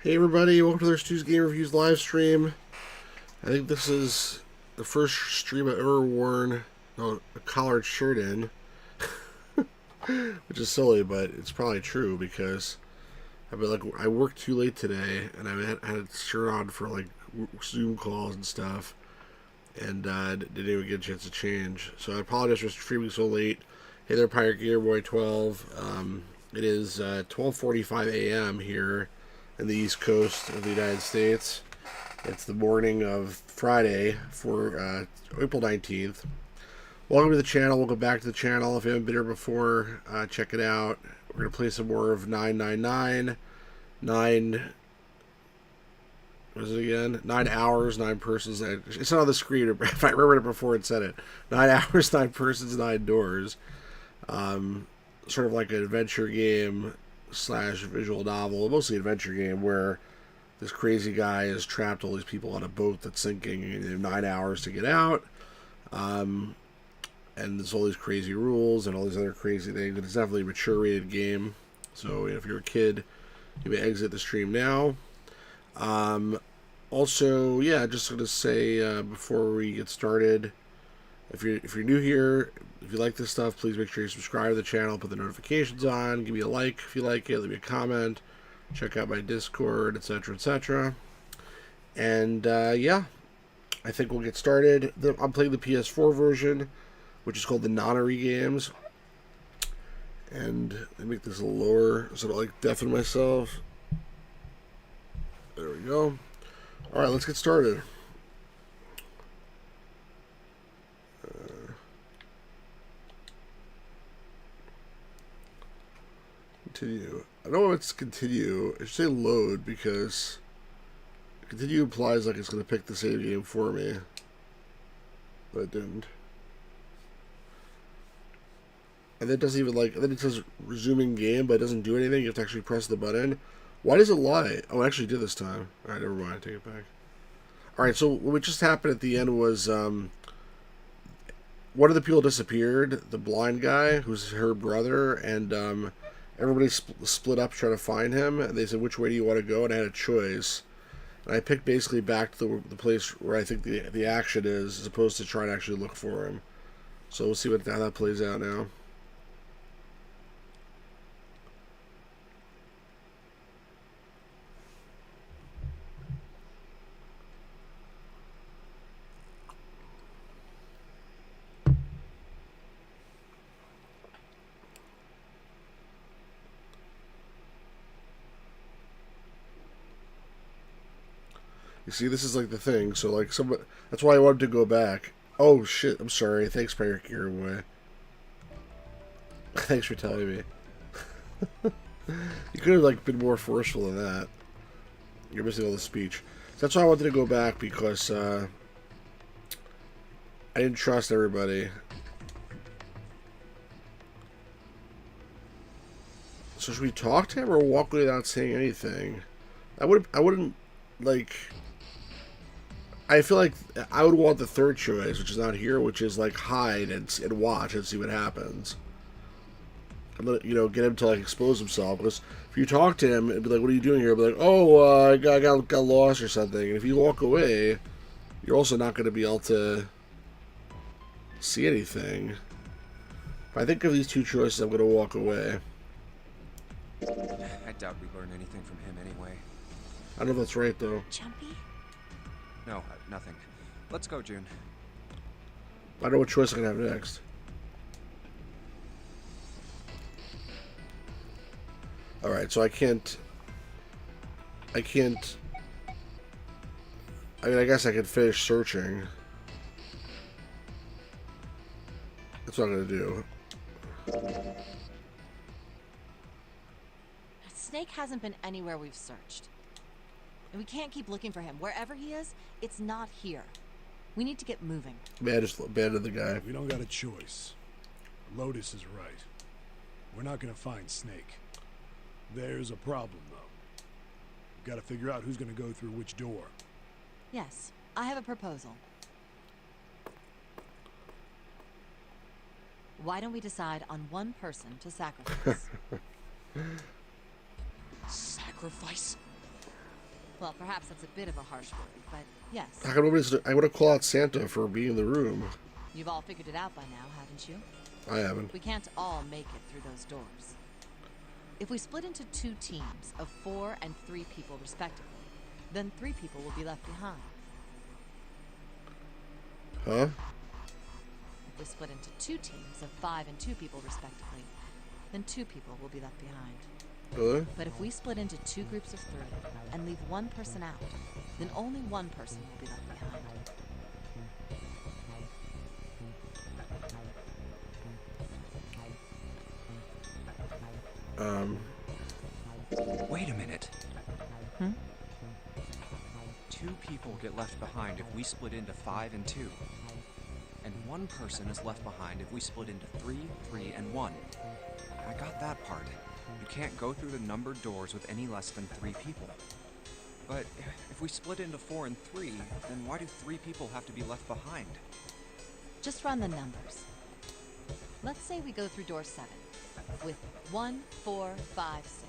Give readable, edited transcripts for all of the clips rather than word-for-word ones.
Hey everybody, welcome to There's Two's Game Reviews live stream. I think this is the first stream I've ever worn a collared shirt in, which is silly, but it's probably true because I worked too late today and I had a shirt on for like Zoom calls and stuff, and didn't even get a chance to change. So I apologize for streaming so late. Hey there, Pirate Gear Boy 12. It is 12:45 a.m. here in the East Coast of the United States. It's the morning of Friday for April 19th. Welcome to the channel. Welcome back to the channel. If you haven't been here before, check it out. We're going to play some more of 999. 9. What is it again? 9 hours, 9 persons. It's not on the screen. If I remembered it before it said it. 9 hours, 9 persons, 9 doors. Sort of like an adventure game slash visual novel, mostly adventure game, where this crazy guy has trapped all these people on a boat that's sinking, and they have 9 hours to get out. And there's all these crazy rules and all these other crazy things. And it's definitely a mature rated game. So if you're a kid, you may exit the stream now. Also, yeah, just going to say before we get started, if you're new here, if you like this stuff, please make sure you subscribe to the channel, put the notifications on, give me a like if you like it, leave me a comment, check out my Discord, etc., etc. And yeah, I think we'll get started. I'm playing the PS4 version, which is called the Nonary games. And I make this a little lower so I don't like deafen myself. There we go. All right, let's get started. Continue. I don't know if it's continue. I should say load because continue implies like it's going to pick the save game for me. But it didn't. And then it doesn't even then it says resuming game, but it doesn't do anything. You have to actually press the button. Why does it lie? Oh, I actually did this time. Alright, never mind. Take it back. Alright, so what just happened at the end was one of the people disappeared, the blind guy, who's her brother, and everybody split up trying to find him. And they said, which way do you want to go? And I had a choice. And I picked basically back to the place where I think the action is, as opposed to trying to actually look for him. So we'll see how that plays out now. You see, this is like the thing. So like that's why I wanted to go back. Oh shit! I'm sorry. Thanks, Pirate Gear Away. Thanks for telling me. You could have like been more forceful than that. You're missing all the speech. So that's why I wanted to go back because I didn't trust everybody. So should we talk to him or walk away without saying anything? I wouldn't like. I feel like I would want the third choice, which is not here, which is like hide and watch and see what happens. And let, get him to like expose himself. Because if you talk to him and be like, "What are you doing here?" I'll be like, "Oh, I got lost or something." And if you walk away, you're also not going to be able to see anything. If I think of these two choices, I'm going to walk away. I doubt we learn anything from him anyway. I don't know if that's right though. Jumpy? No, nothing. Let's go, June. I don't know what choice I'm going to have next. Alright, so I can't... I mean, I guess I could finish searching. That's what I'm going to do. Snake hasn't been anywhere we've searched. And we can't keep looking for him. Wherever he is, it's not here. We need to get moving. Man, just abandoned the guy. We don't got a choice. Lotus is right. We're not gonna find Snake. There's a problem, though. We've got to figure out who's gonna go through which door. Yes, I have a proposal. Why don't we decide on one person to sacrifice? Sacrifice? Well, perhaps that's a bit of a harsh word, but yes. How come nobody's... I would have called out Santa for being in the room. You've all figured it out by now, haven't you? I haven't. We can't all make it through those doors. If we split into 2 teams of 4 and 3 people respectively, then 3 people will be left behind. Huh? If we split into 2 teams of 5 and 2 people respectively, then 2 people will be left behind. Really? But if we split into 2 groups of 3 and leave 1 person out, then only 1 person will be left behind. Wait a minute. Hmm? 2 people get left behind if we split into 5 and 2. And 1 person is left behind if we split into 3, 3, and 1. I got that part. You can't go through the numbered doors with any less than 3 people. But if we split into 4 and 3, then why do 3 people have to be left behind? Just run the numbers. Let's say we go through door 7 with 1, 4, 5, 6.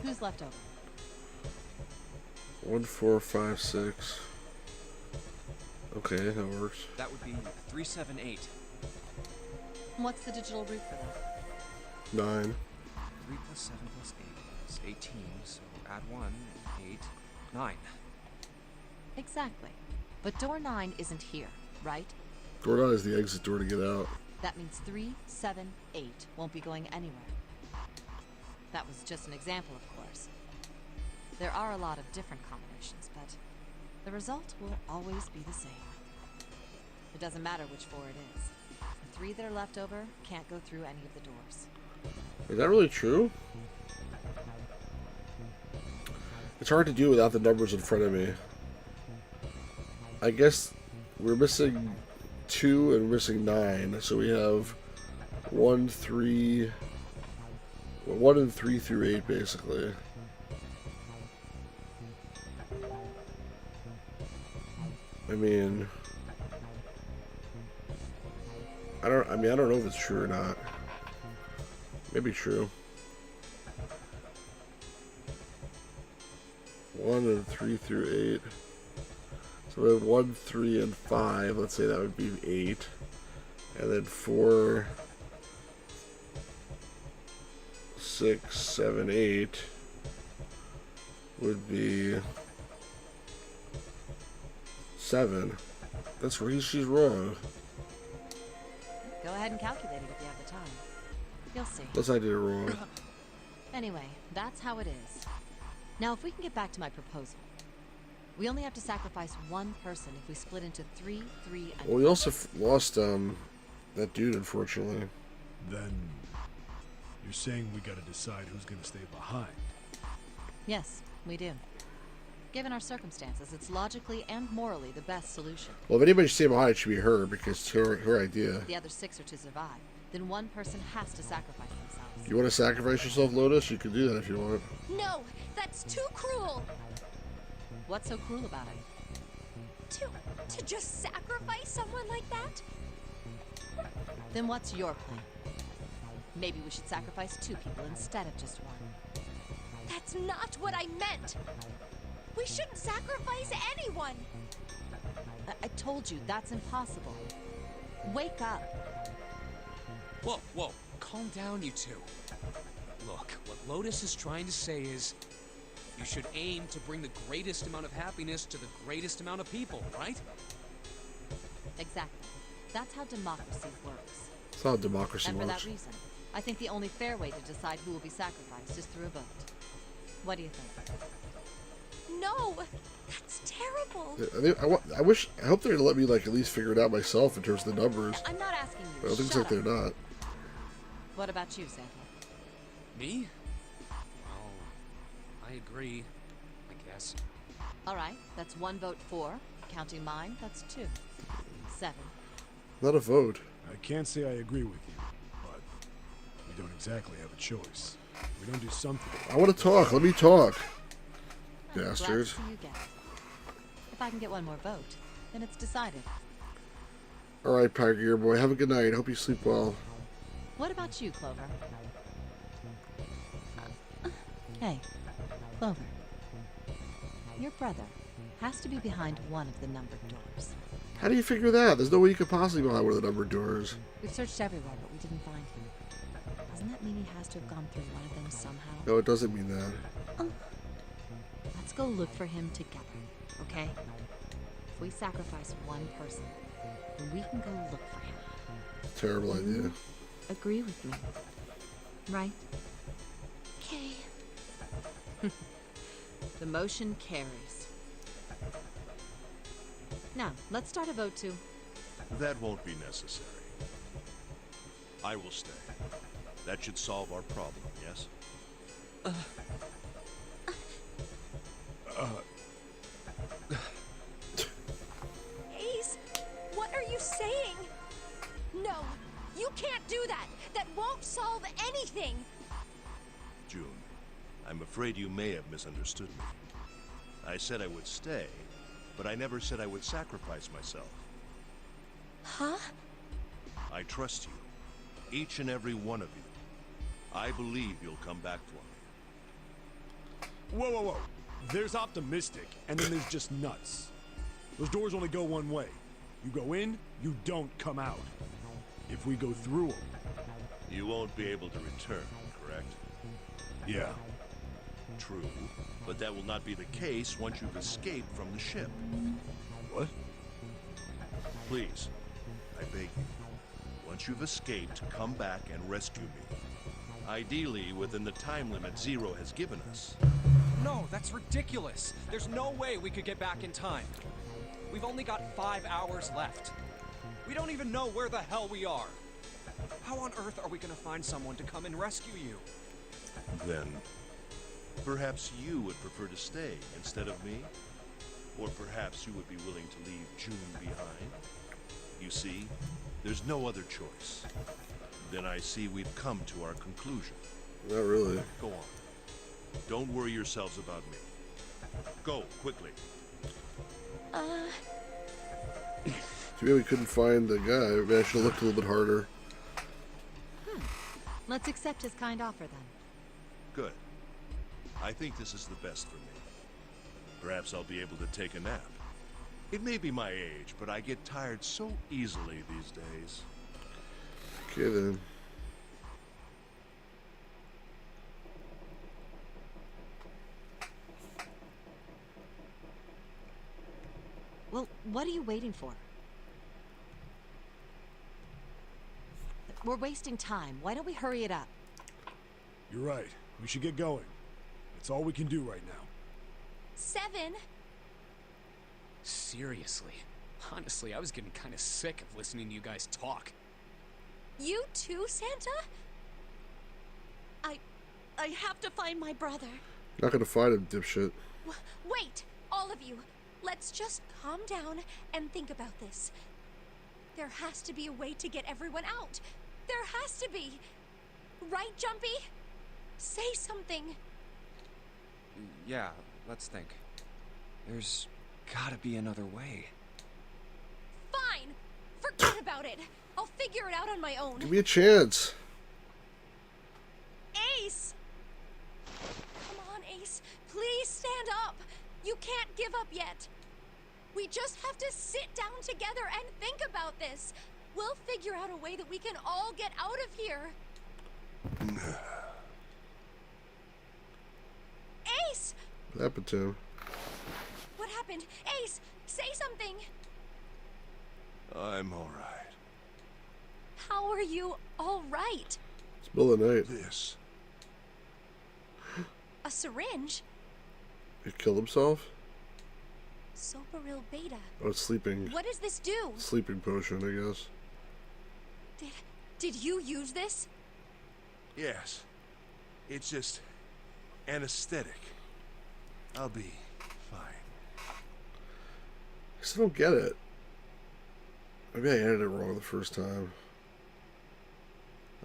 Who's left over? 1, 4, 5, 6. Okay, that works. That would be 3, 7, 8. And what's the digital root for that? 9. 3 plus 7 plus 8 is 18, so add 1, 8, 9. Exactly. But door 9 isn't here, right? Door 9 is the exit door to get out. That means 3, 7, 8 won't be going anywhere. That was just an example, of course. There are a lot of different combinations, but the result will always be the same. It doesn't matter which 4 it is. The 3 that are left over can't go through any of the doors. Is that really true? It's hard to do without the numbers in front of me. I guess we're missing 2 and we're missing 9, so we have 1, 3... 1 and 3 through 8, basically. I mean, I don't know if it's true or not. Maybe true. 1 and 3 through 8. So we have 1, 3, and 5. Let's say that would be 8. And then 4, 6, 7, 8 would be 7. That's where she's wrong. Go ahead and calculate it if you have the time. You'll see. Unless I did it wrong. Anyway, that's how it is. Now, if we can get back to my proposal, we only have to sacrifice 1 person if we split into 3, 3, and... Well, we also lost that dude, unfortunately. Then you're saying we gotta decide who's gonna stay behind. Yes, we do. Given our circumstances, it's logically and morally the best solution. Well, if anybody should stay behind, it should be her, because it's her idea. If the other 6 are to survive, then 1 person has to sacrifice themselves. You want to sacrifice yourself, Lotus? You can do that if you want. No, that's too cruel. What's so cruel about it? To just sacrifice someone like that? Then what's your plan? Maybe we should sacrifice 2 people instead of just 1. That's not what I meant. We shouldn't sacrifice anyone. I told you, that's impossible. Wake up. Whoa, whoa, calm down, you two. Look, what Lotus is trying to say is, you should aim to bring the greatest amount of happiness to the greatest amount of people, right? Exactly. That's how democracy works. That's how democracy And for works. that reason, I think the only fair way to decide who will be sacrificed is through a vote. What do you think? No, that's terrible. I hope they're gonna let me like at least figure it out myself in terms of the numbers. I'm not asking you. But I don't think Shut like they're up. not. What about you, Santa? Me? Well, I agree, I guess. All right, that's 1 vote for. Counting mine, that's 2. 7. Not a vote. I can't say I agree with you, but we don't exactly have a choice. We don't do something. I want to talk. Let me talk. I'm glad to Bastards. see you get it. If I can get 1 more vote, then it's decided. All right, Pirate Gear Boy. Have a good night. Hope you sleep well. What about you, Clover? Hey, Clover. Your brother has to be behind one of the numbered doors. How do you figure that? There's no way you could possibly know where the numbered door is. We've searched everywhere, but we didn't find him. Doesn't that mean he has to have gone through one of them somehow? No, it doesn't mean that. Let's go look for him together, okay? If we sacrifice one person, then we can go look for him. Terrible idea. Agree with me, right? Okay. The motion carries. Now, let's start a vote to... That won't be necessary. I will stay. That should solve our problem, yes? Ace, what are you saying? No, you can't do that. That won't solve anything. June, I'm afraid you may have misunderstood me. I said I would stay, but I never said I would sacrifice myself. Huh? I trust you, each and every one of you. I believe you'll come back for me. Whoa, whoa, whoa. There's optimistic, and then there's just nuts. Those doors only go one way. You go in, you don't come out. If we go through them... You won't be able to return, correct? Yeah. True, but that will not be the case once you've escaped from the ship. What? Please, I beg you, once you've escaped, come back and rescue me. Ideally, within the time limit Zero has given us. No, that's ridiculous. There's no way we could get back in time. We've only got 5 hours left. We don't even know where the hell we are. How on earth are we gonna find someone to come and rescue you? Then, perhaps you would prefer to stay instead of me? Or perhaps you would be willing to leave June behind? You see, there's no other choice. Then I see we've come to our conclusion. Not really. Go on. Don't worry yourselves about me. Go, quickly. Too bad we couldn't find the guy. Maybe I should have looked a little bit harder. Let's accept his kind offer, then. Good. I think this is the best for me. Perhaps I'll be able to take a nap. It may be my age, but I get tired so easily these days. Okay, then. Well, what are you waiting for? We're wasting time. Why don't we hurry it up? You're right. We should get going. That's all we can do right now. 7. Seriously. Honestly, I was getting kind of sick of listening to you guys talk. You too, Santa? I have to find my brother. Not gonna find him, dipshit. Wait, all of you. Let's just calm down and think about this. There has to be a way to get everyone out. There has to be. Right, Jumpy? Say something. Yeah, let's think. There's gotta be another way. Fine. Forget about it. I'll figure it out on my own. Give me a chance. Ace! Come on, Ace. Please stand up. You can't give up yet. We just have to sit down together and think about this. We'll figure out a way that we can all get out of here. Ace! What happened to him? What happened? Ace, say something. I'm all right. How are you all right? It's the middle of the night. This. A syringe? He killed himself? Soberil Beta. Oh, it's sleeping. What does this do? Sleeping potion, I guess. Did you use this? Yes. It's just anesthetic. I'll be fine. I still don't get it. Maybe I added it wrong the first time.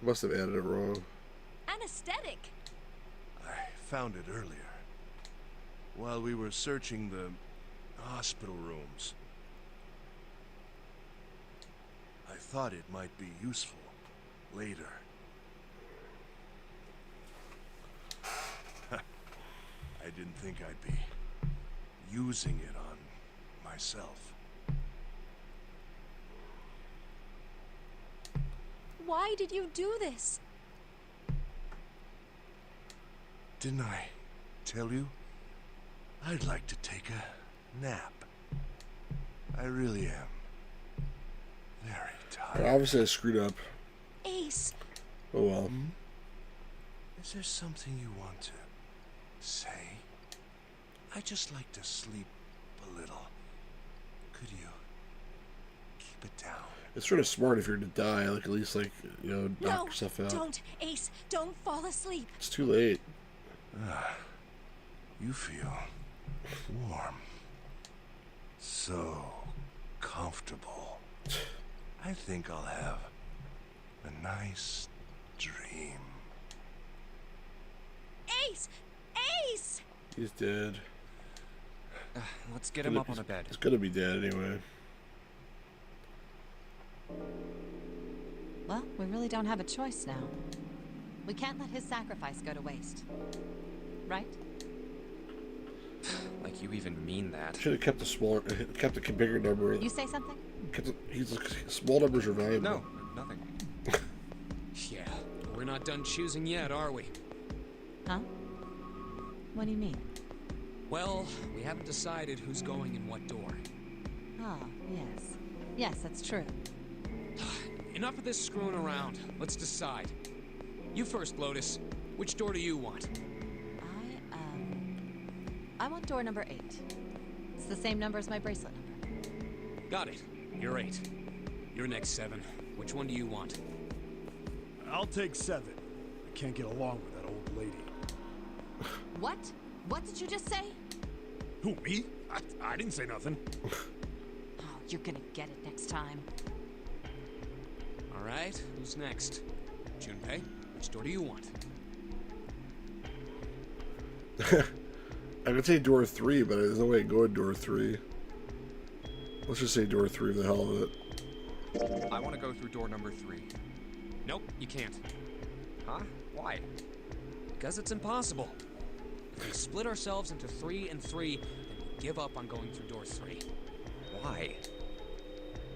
I must have added it wrong. Anesthetic? I found it earlier. While we were searching the hospital rooms. I thought it might be useful later. I didn't think I'd be using it on myself. Why did you do this? Didn't I tell you? I'd like to take a nap. I really am. Very tired. Obviously, I screwed up. Ace, Oh well. Is there something you want to say? I just like to sleep a little. Could you keep it down? It's sort of smart if you're to die, like at least like knock no, yourself out. don't, Ace, don't fall asleep. It's too late. You feel warm. So comfortable. I think I'll have a nice dream. Ace! Ace! He's dead. Let's get him up on a bed. He's gonna be dead anyway. Well, we really don't have a choice now. We can't let his sacrifice go to waste. Right? Like you even mean that. Should have kept a bigger number. You say something? Small numbers are valuable. No, nothing. Yeah, we're not done choosing yet, are we? Huh? What do you mean? Well, we haven't decided who's going in what door. Ah, yes. Yes, that's true. Enough of this screwing around. Let's decide. You first, Lotus. Which door do you want? I want door number 8. It's the same number as my bracelet number. Got it. You're 8. You're next, 7. Which one do you want? I'll take 7. I can't get along with that old lady. What? What did you just say? Who, me? I didn't say nothing. Oh, you're gonna get it next time. All right, who's next? Junpei, which door do you want? I could say door 3, but there's no way to go in door 3. Let's just say door 3 for the hell of it. I want to go through door number 3. Nope, you can't. Huh? Why? Because it's impossible. If we split ourselves into 3 and 3, then we give up on going through door 3. Why?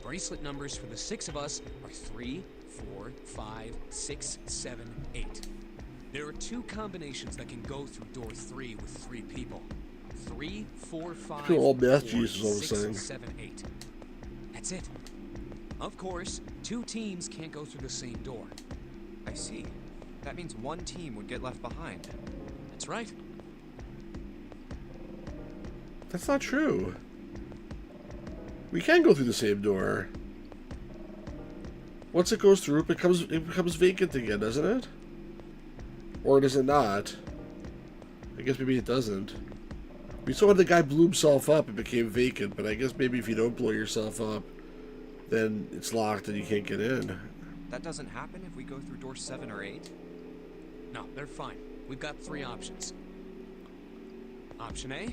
Bracelet numbers for the 6 of us are 3, 4, 5, 6, 7, 8. There are 2 combinations that can go through door 3 with 3 people. 3, 4, 5, Feel all math 4, Jesus all of a 6, sudden. 7, 8. That's it. Of course, 2 teams can't go through the same door. I see. That means one team would get left behind. That's right. That's not true. We can go through the same door. Once it goes through, it becomes vacant again, doesn't it? Or does it not? I guess maybe it doesn't. We saw when the guy blew himself up, it became vacant, but I guess maybe if you don't blow yourself up, then it's locked and you can't get in. That doesn't happen if we go through door 7 or 8? No, they're fine. We've got 3 options. Option A,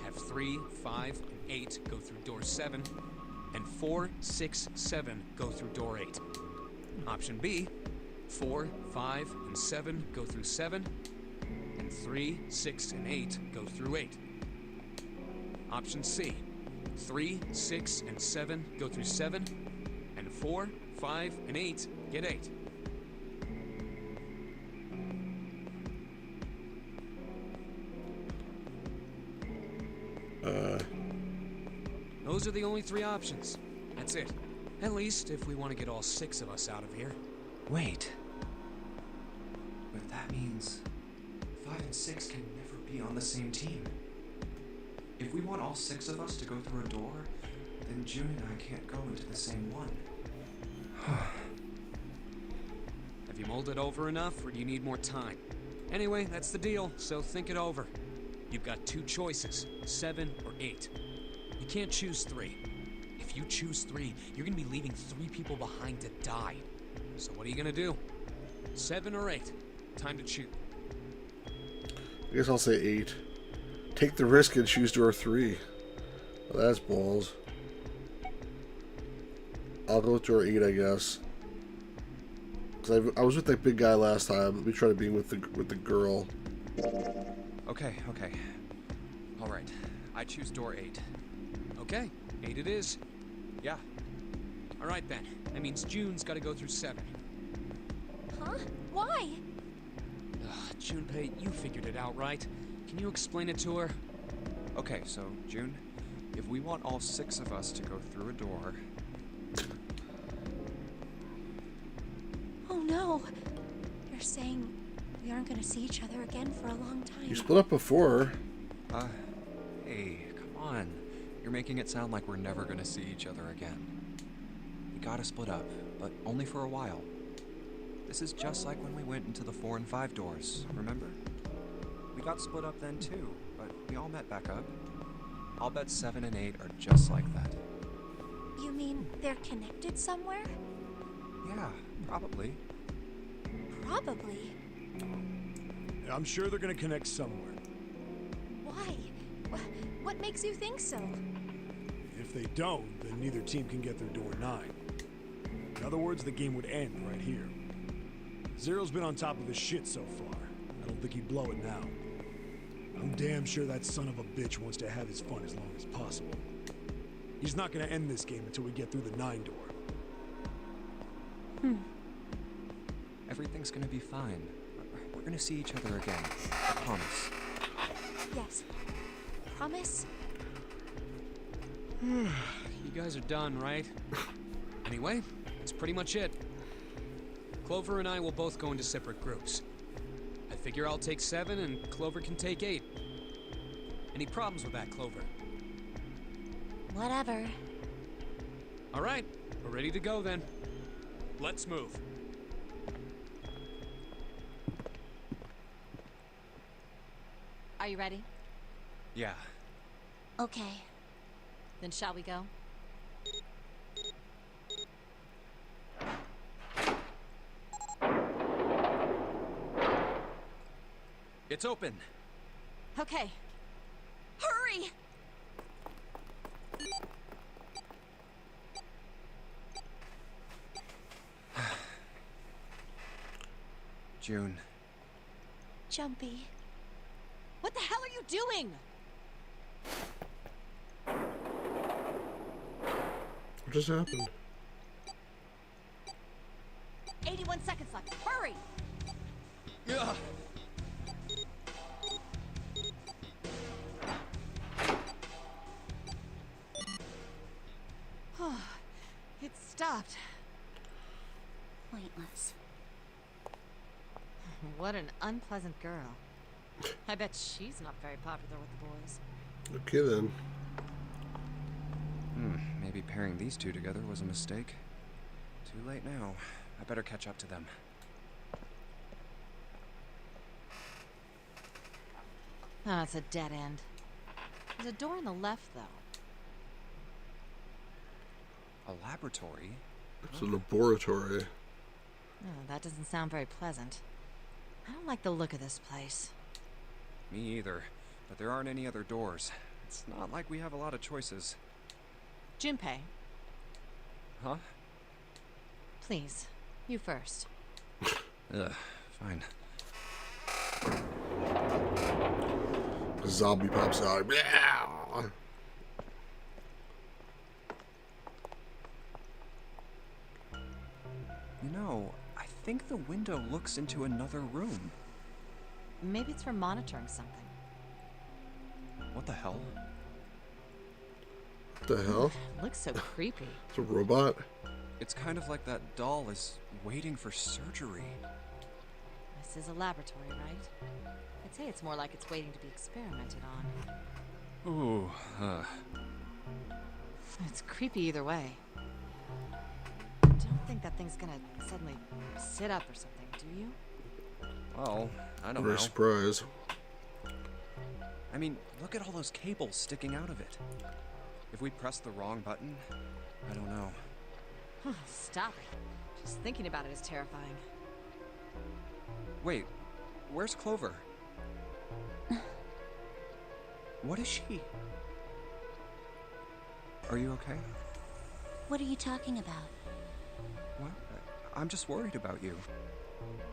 have 3, 5, and 8 go through door 7, and 4, 6, 7 go through door 8. Option B, 4, 5, and 7 go through 7, and 3, 6, and 8 go through 8. Option C, 3, 6, and 7 go through 7, and 4, 5, and 8 get 8. Those are the only 3 options. That's it. At least if we want to get all 6 of us out of here. Wait. But that means 5 and 6 can never be on the same team. If we want all 6 of us to go through a door, then June and I can't go into the same one. Have you mulled it over enough, or do you need more time? Anyway, that's the deal, so think it over. You've got 2 choices, 7 or 8. You can't choose 3. If you choose 3, you're gonna be leaving 3 people behind to die. So what are you gonna do? 7 or 8? Time to choose. I guess I'll say 8. Take the risk and choose door 3. Well, that's balls. I'll go with door 8, I guess. Cause I was with that big guy last time. Let me try to be with the girl. Okay. All right. I choose door 8. Okay, 8 it is. Yeah. Alright then. That means June's gotta go through 7. Huh? Why? Ugh, Junpei, you figured it out, right? Can you explain it to her? Okay, so, June, if we want all 6 of us to go through a door... Oh no. You're saying we aren't gonna see each other again for a long time. You split up before. Hey, come on. You're making it sound like we're never gonna see each other again. We gotta split up, but only for a while. This is just like when we went into the 4 and 5 doors, remember? We got split up then too, but we all met back up. I'll bet 7 and 8 are just like that. You mean they're connected somewhere? Yeah, probably. Probably. I'm sure they're gonna connect somewhere. Why? What makes you think so? If they don't, then neither team can get through door 9. In other words, the game would end right here. Zero's been on top of his shit so far. I don't think he'd blow it now. I'm damn sure that son of a bitch wants to have his fun as long as possible. He's not gonna end this game until we get through the 9 door. Everything's gonna be fine. We're gonna see each other again. I promise. Yes. Promise? You guys are done, right? Anyway, that's pretty much it. Clover and I will both go into separate groups. I figure I'll take 7 and Clover can take 8. Any problems with that, Clover? Whatever. All right, we're ready to go then. Let's move. Are you ready? Yeah. Okay. Then shall we go? It's open! Okay. Hurry! June. Jumpy. What the hell are you doing? What just happened? 81 seconds left. Hurry! Ugh. It stopped. Pointless. What an unpleasant girl. I bet she's not very popular with the boys. Okay then. Maybe pairing these two together was a mistake. Too late now. I better catch up to them. Oh, it's a dead end. There's a door on the left, though. A laboratory? It's a laboratory. Oh, that doesn't sound very pleasant. I don't like the look of this place. Me either. But there aren't any other doors. It's not like we have a lot of choices. Junpei, Huh? please. You first. Ugh, fine. A zombie pops out. Blah! You know, I think the window looks into another room. Maybe it's for monitoring something. What the hell? What the hell? It looks so creepy. It's a robot? It's kind of like that doll is waiting for surgery. This is a laboratory, right? I'd say it's more like it's waiting to be experimented on. Ooh, It's creepy either way. Don't think that thing's gonna suddenly sit up or something, do you? well, I don't Very know. surprised. I mean, look at all those cables sticking out of it. If we press the wrong button, I don't know. Stop it. Just thinking about it is terrifying. Wait, where's Clover? What is she? Are you okay? What are you talking about? What? I'm just worried about you.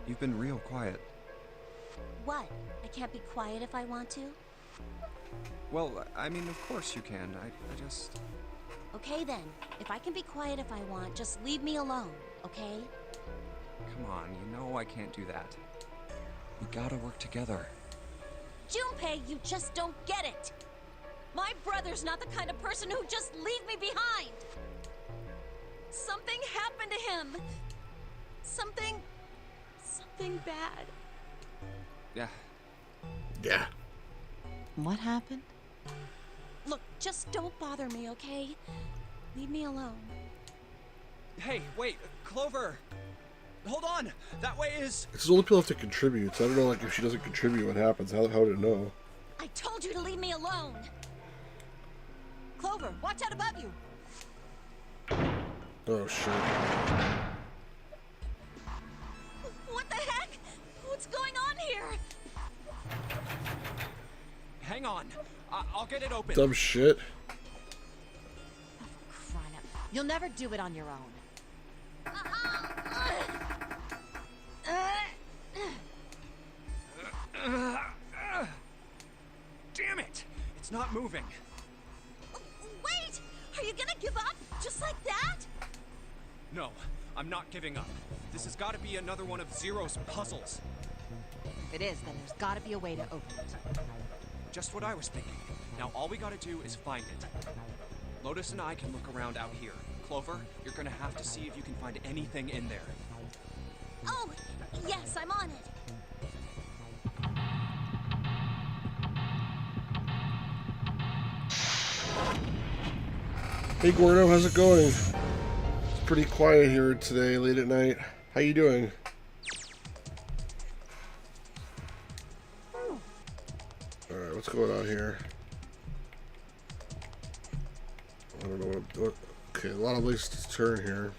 You've been real quiet. What? I can't be quiet if I want to? Well, I mean, of course you can. I just... Okay then. If I can be quiet if I want, just leave me alone, okay? Come on, you know I can't do that. We gotta work together. Junpei, you just don't get it! My brother's not the kind of person who just leave me behind! Something happened to him! Something bad. Yeah. Yeah. What happened? Look, just don't bother me, okay? Leave me alone. Hey, wait, Clover! Hold on! That way is... It's the only people have to contribute, so I don't know, like, if she doesn't contribute, what happens? How would it know? I told you to leave me alone! Clover, watch out above you! Oh, shit. What the heck? What's going on here? Hang on. I'll get it open. Dumb shit. Crying out. You'll never do it on your own. Damn it! It's not moving. Wait! Are you gonna give up? Just like that? No, I'm not giving up. This has got to be another one of Zero's puzzles. If it is, then there's gotta be a way to open it. Just what I was thinking. Now all we gotta do is find it. Lotus and I can look around out here. Clover, you're gonna have to see if you can find anything in there. Oh, yes, I'm on it. Hey Gordo, how's it going? It's pretty quiet here today, late at night. How you doing? Alright, what's going on here? I don't know what... Okay, a lot of places to turn here.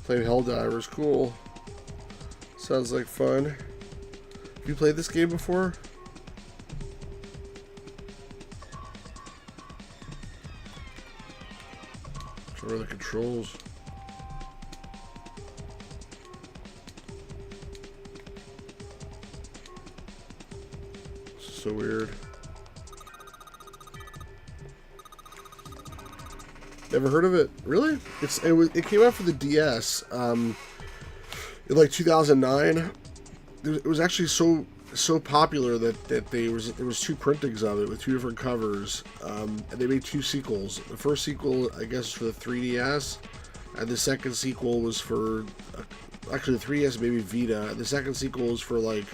Played Helldivers, cool. Sounds like fun. Have you played this game before? What are the controls? This is so weird. Never heard of it? Really? It came out for the DS in like 2009. It was actually so popular that there was two printings of it with two different covers, and they made two sequels. The first sequel, I guess, was for the 3DS, and the second sequel was for actually the 3DS, maybe Vita. The second sequel was for like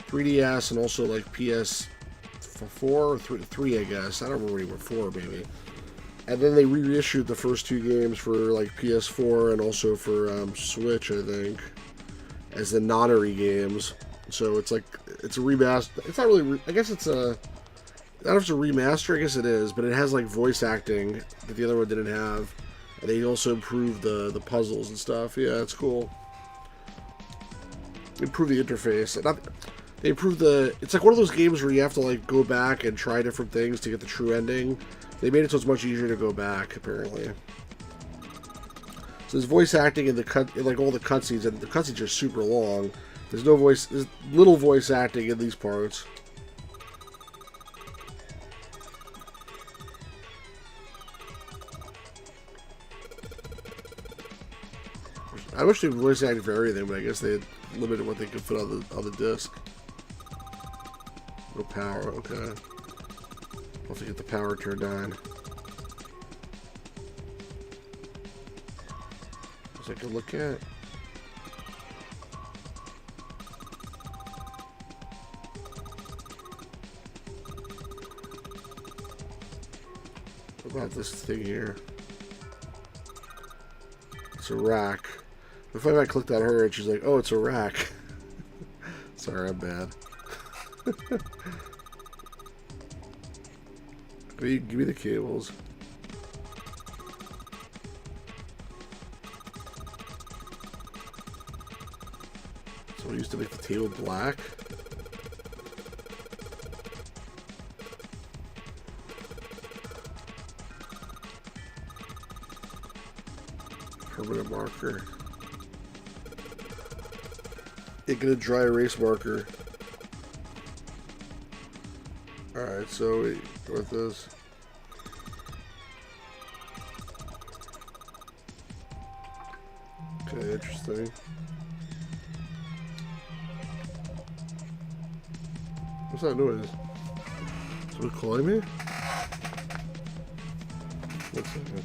3DS and also like PS4 or 3, I guess. I don't remember anymore. 4 maybe. And then they reissued the first two games for like PS4 and also for Switch, I think, as the Nonary games. So it's like, it's a remaster. It's not really, I guess it's a, I don't know if it's a remaster, I guess it is, but it has like voice acting that the other one didn't have. And they also improved the puzzles and stuff. Yeah, it's cool. They improved the interface. They improved it's like one of those games where you have to like go back and try different things to get the true ending. They made it so it's much easier to go back, apparently. So there's voice acting in like all the cutscenes, and the cutscenes are super long. There's little voice acting in these parts. I wish they voice acted for everything, but I guess they had limited what they could put on the disc. No power, okay. I'll have to get the power turned on. As I can look at. What about this thing here? It's a rack. If I clicked on her and she's like, oh, it's a rack. Sorry, I'm bad. Give me the cables. So I used to make the table black. Permanent marker. Get a dry erase marker. Alright, so we go with this. Okay, interesting. What's that noise? Someone calling me? What's that?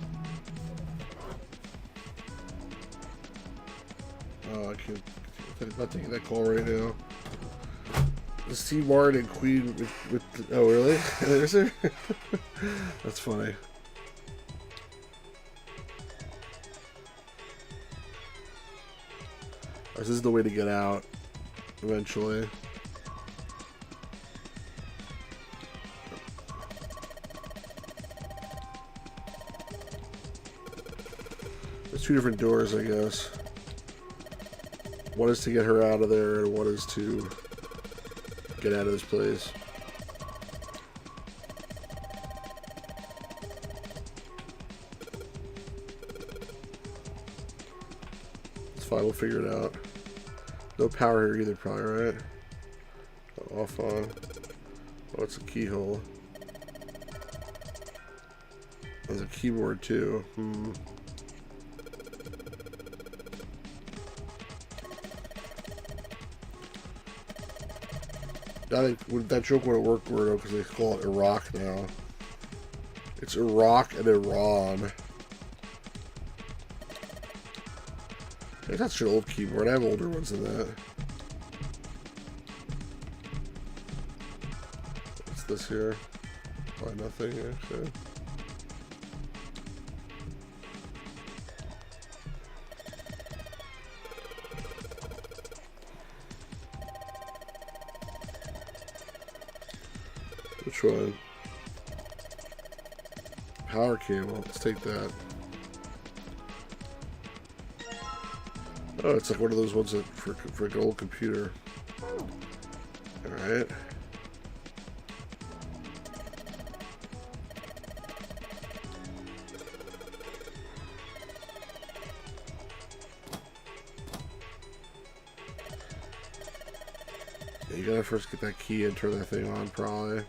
Oh, I can't. I'm not taking that call right now. The Steve Martin and Queen with oh really? Is there? That's funny. This is the way to get out eventually. There's two different doors, I guess. One is to get her out of there, and one is to get out of this place. It's fine, we'll figure it out. No power here either, probably, right? Off on. Oh, it's a keyhole. There's a keyboard, too. I think that joke wouldn't work though, because they call it Iraq now. It's Iraq and Iran. I think that's an old keyboard. I have older ones than that. What's this here? Probably nothing, actually. Which one? Power cable. Let's take that. Oh, it's like one of those ones that for an old computer. Alright. Yeah, you gotta first get that key and turn that thing on, probably.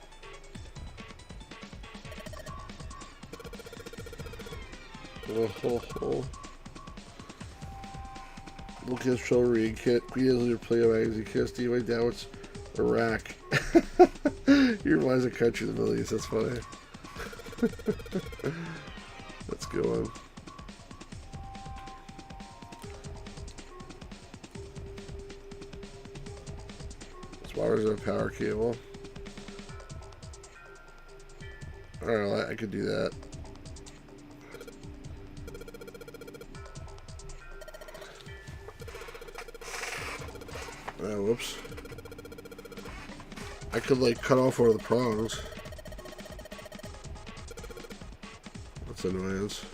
Look at show read kit. Queen has your play magazine kiss. Do you wait down? It's Iraq. Your mind's a country in the Middle East. That's funny. Let's go on. As far as a power cable. Alright, I could do that. Whoops. I could like cut off one of the prongs. That's annoyance.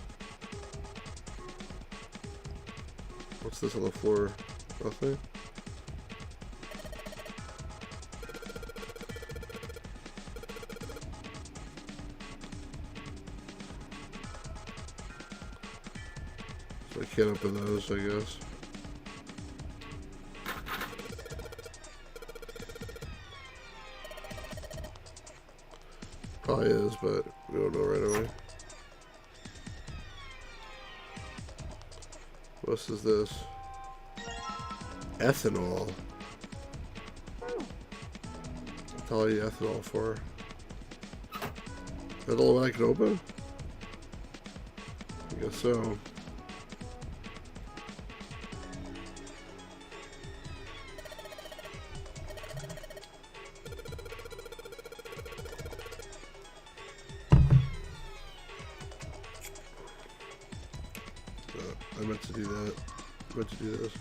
What's this on the floor? Nothing? So I can't open those, I guess. Probably is, but we don't know right away. What is this? Ethanol. That's all I need ethanol for. Is that the only one I can open? I guess so. I meant to do that. I meant to do this.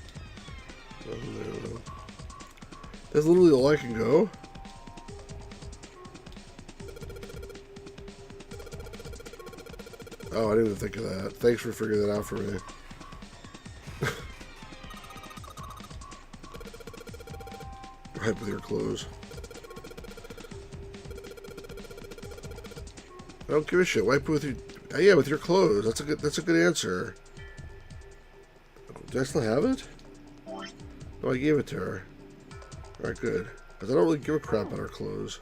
Nothing there though. That's literally all I can go? Oh, I didn't even think of that. Thanks for figuring that out for me. Right with your clothes. I don't give a shit. Wipe it with your... Yeah, with your clothes. That's a good answer. Do I still have it? No, I gave it to her. Alright, good. Because I don't really give a crap about her clothes.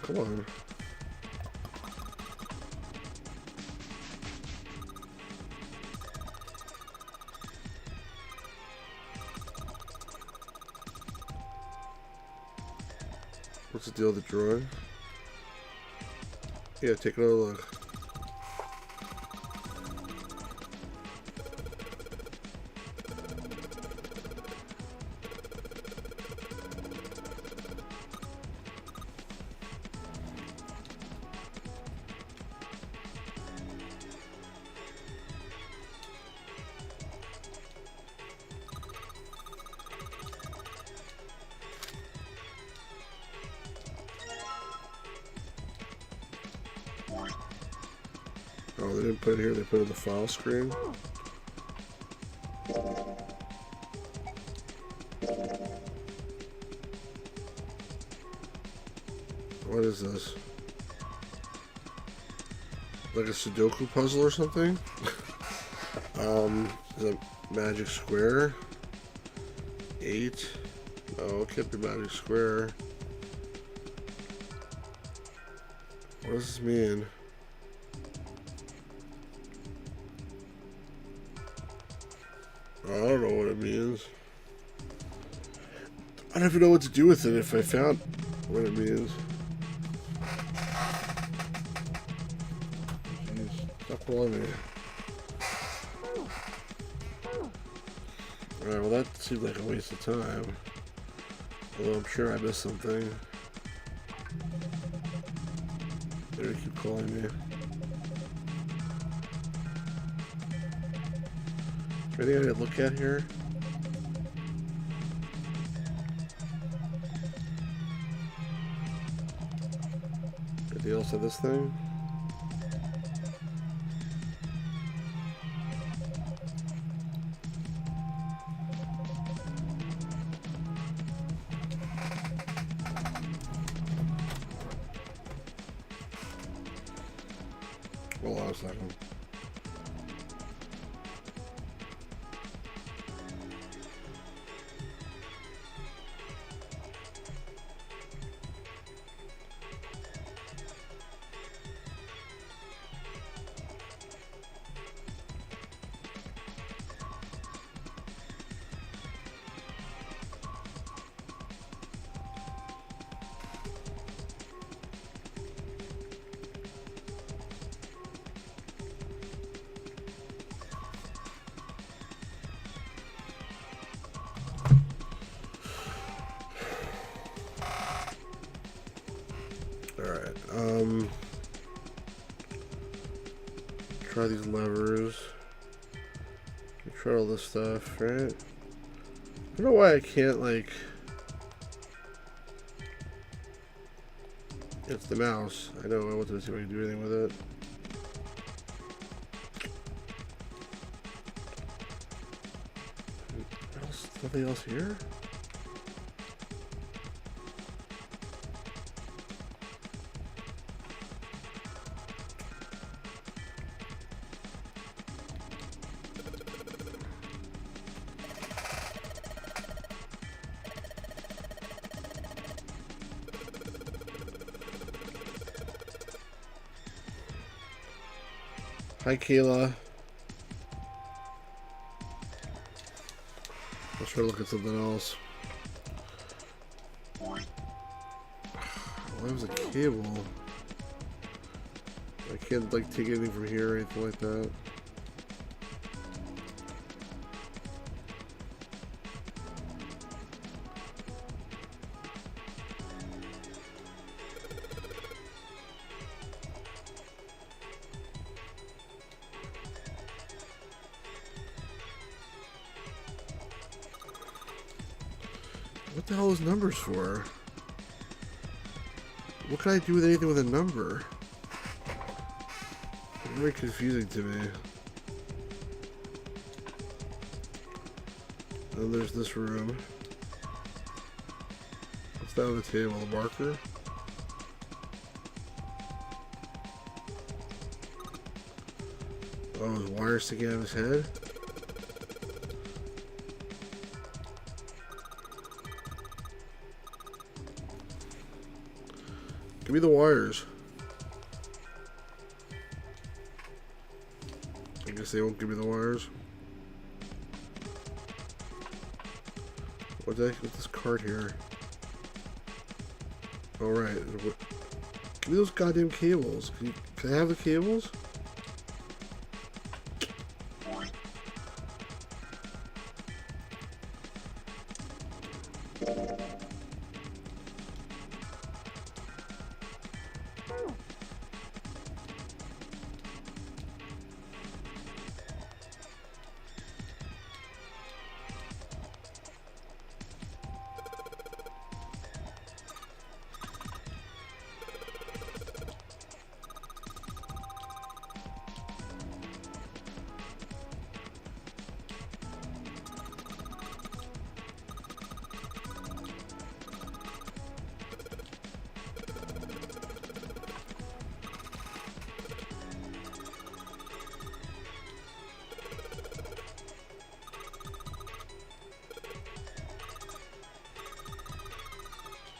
Come on. What's the deal with the drawing? Yeah, take another look. Oh, they didn't put it here, they put it in the file screen. What is this? Like a Sudoku puzzle or something? Is it Magic Square? 8? No, it can't be Magic Square. What does this mean? I don't know what it means. I don't even know what to do with it if I found what it means. Jeez, stop calling me. Alright, well that seemed like a waste of time. Although I'm sure I missed something. They keep calling me. Is there anything I look at here? Anything else on this thing? Hold on a second. Alright, try these levers. Try all this stuff, right? I don't know why I can't, like... It's the mouse. I know, I want to see if I can do anything with it. Nothing else here? Hi, Kayla. Let's try to look at something else. Why was a cable? I can't, like, take anything from here or anything like that. What the hell is numbers for? What can I do with anything with a number? Very confusing to me. And there's this room. What's that on the table? A marker? Oh, his wires sticking out of his head? Give me the wires. I guess they won't give me the wires. What the heck with this card here? Alright. Give me those goddamn cables. Can I have the cables?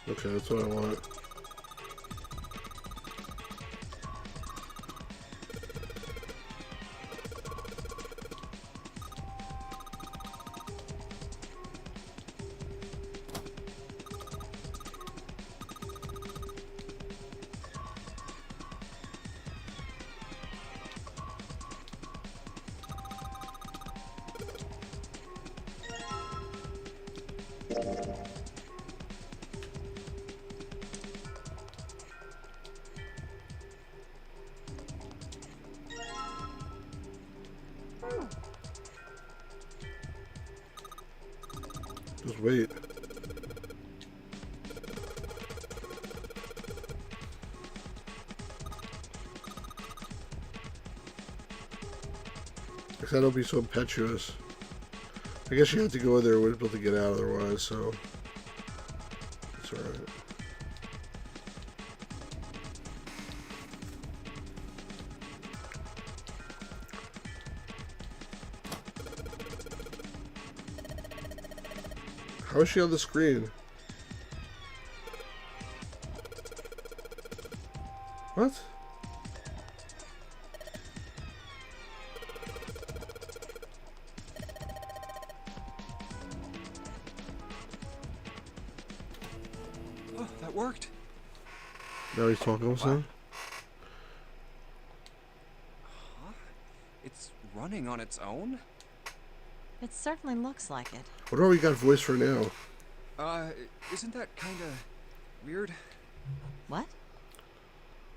Okay, that's what I want. Just wait. I said don't be so impetuous. I guess you have to go in there and be able to get out otherwise, so it's alright. How is she on the screen? What? Oh, that worked. Now he's talking with him? Huh? It's running on its own? It certainly looks like it. What do we got voice for now? Isn't that kinda weird? What?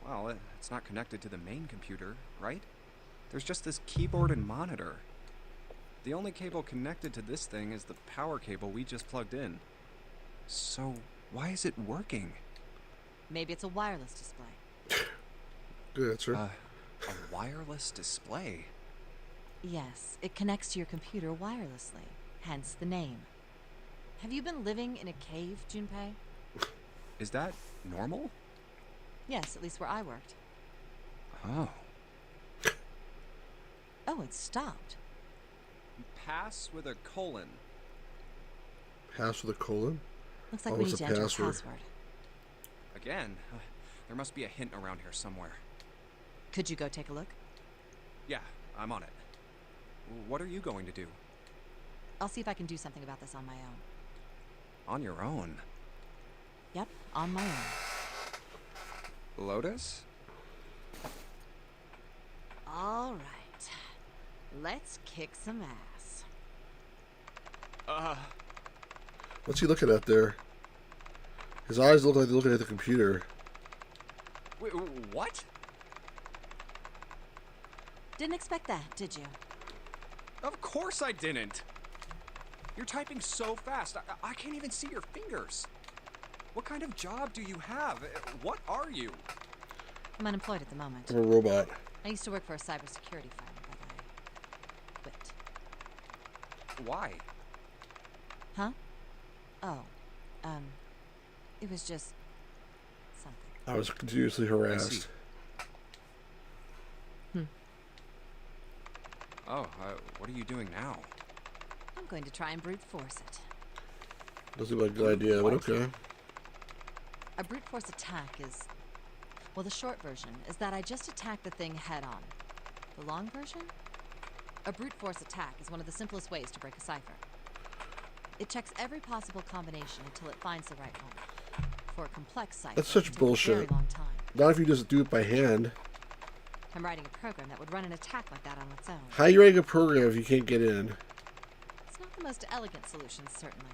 Well, it's not connected to the main computer, right? There's just this keyboard and monitor. The only cable connected to this thing is the power cable we just plugged in. So, why is it working? Maybe it's a wireless display. Good answer. A wireless display? Yes, it connects to your computer wirelessly, hence the name. Have you been living in a cave, Junpei? Is that normal? Yes, at least where I worked. Oh. Oh, it stopped. Pass with a colon. Pass with a colon? Looks like Oh, we it's need a to enter a password. password. Again? There must be a hint around here somewhere. Could you go take a look? Yeah, I'm on it. What are you going to do? I'll see if I can do something about this on my own. On your own? Yep, on my own. Lotus? All right. Let's kick some ass. What's he looking at there? His eyes look like they're looking at the computer. Wait, what? Didn't expect that, did you? Of course I didn't! You're typing so fast, I can't even see your fingers. What kind of job do you have? What are you? I'm unemployed at the moment. I'm a robot. I used to work for a cybersecurity firm, but I quit. Why? Huh? Oh, it was just something. I was continuously harassed. Oh, what are you doing now? I'm going to try and brute force it. Doesn't seem like a good idea, but okay. A brute force attack is... Well, the short version is that I just attack the thing head on. The long version? A brute force attack is one of the simplest ways to break a cipher. It checks every possible combination until it finds the right one. For a complex cipher, That's such it takes a bullshit. very long time. Not if you just do it by hand. I'm writing a program that would run an attack like that on its own. How are you writing a program if you can't get in? It's not the most elegant solution, certainly.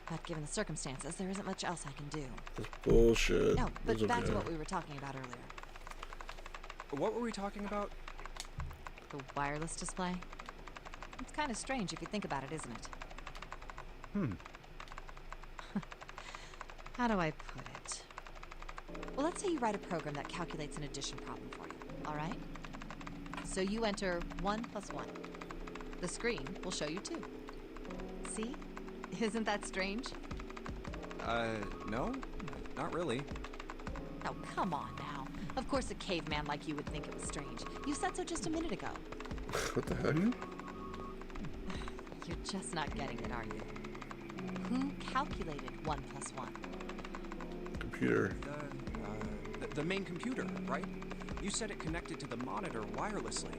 But given the circumstances, there isn't much else I can do. That's bullshit. No, but That's back to okay. what we were talking about earlier. What were we talking about? The wireless display. It's kind of strange if you think about it, isn't it? How do I put it? Well, let's say you write a program that calculates an addition problem for you, all right? So you enter 1 + 1. The screen will show you 2. See? Isn't that strange? No, not really. Oh, come on now. Of course a caveman like you would think it was strange. You said so just a minute ago. What the heck? You're just not getting it, are you? Who calculated 1 + 1? Computer. The main computer, right? You said it connected to the monitor wirelessly.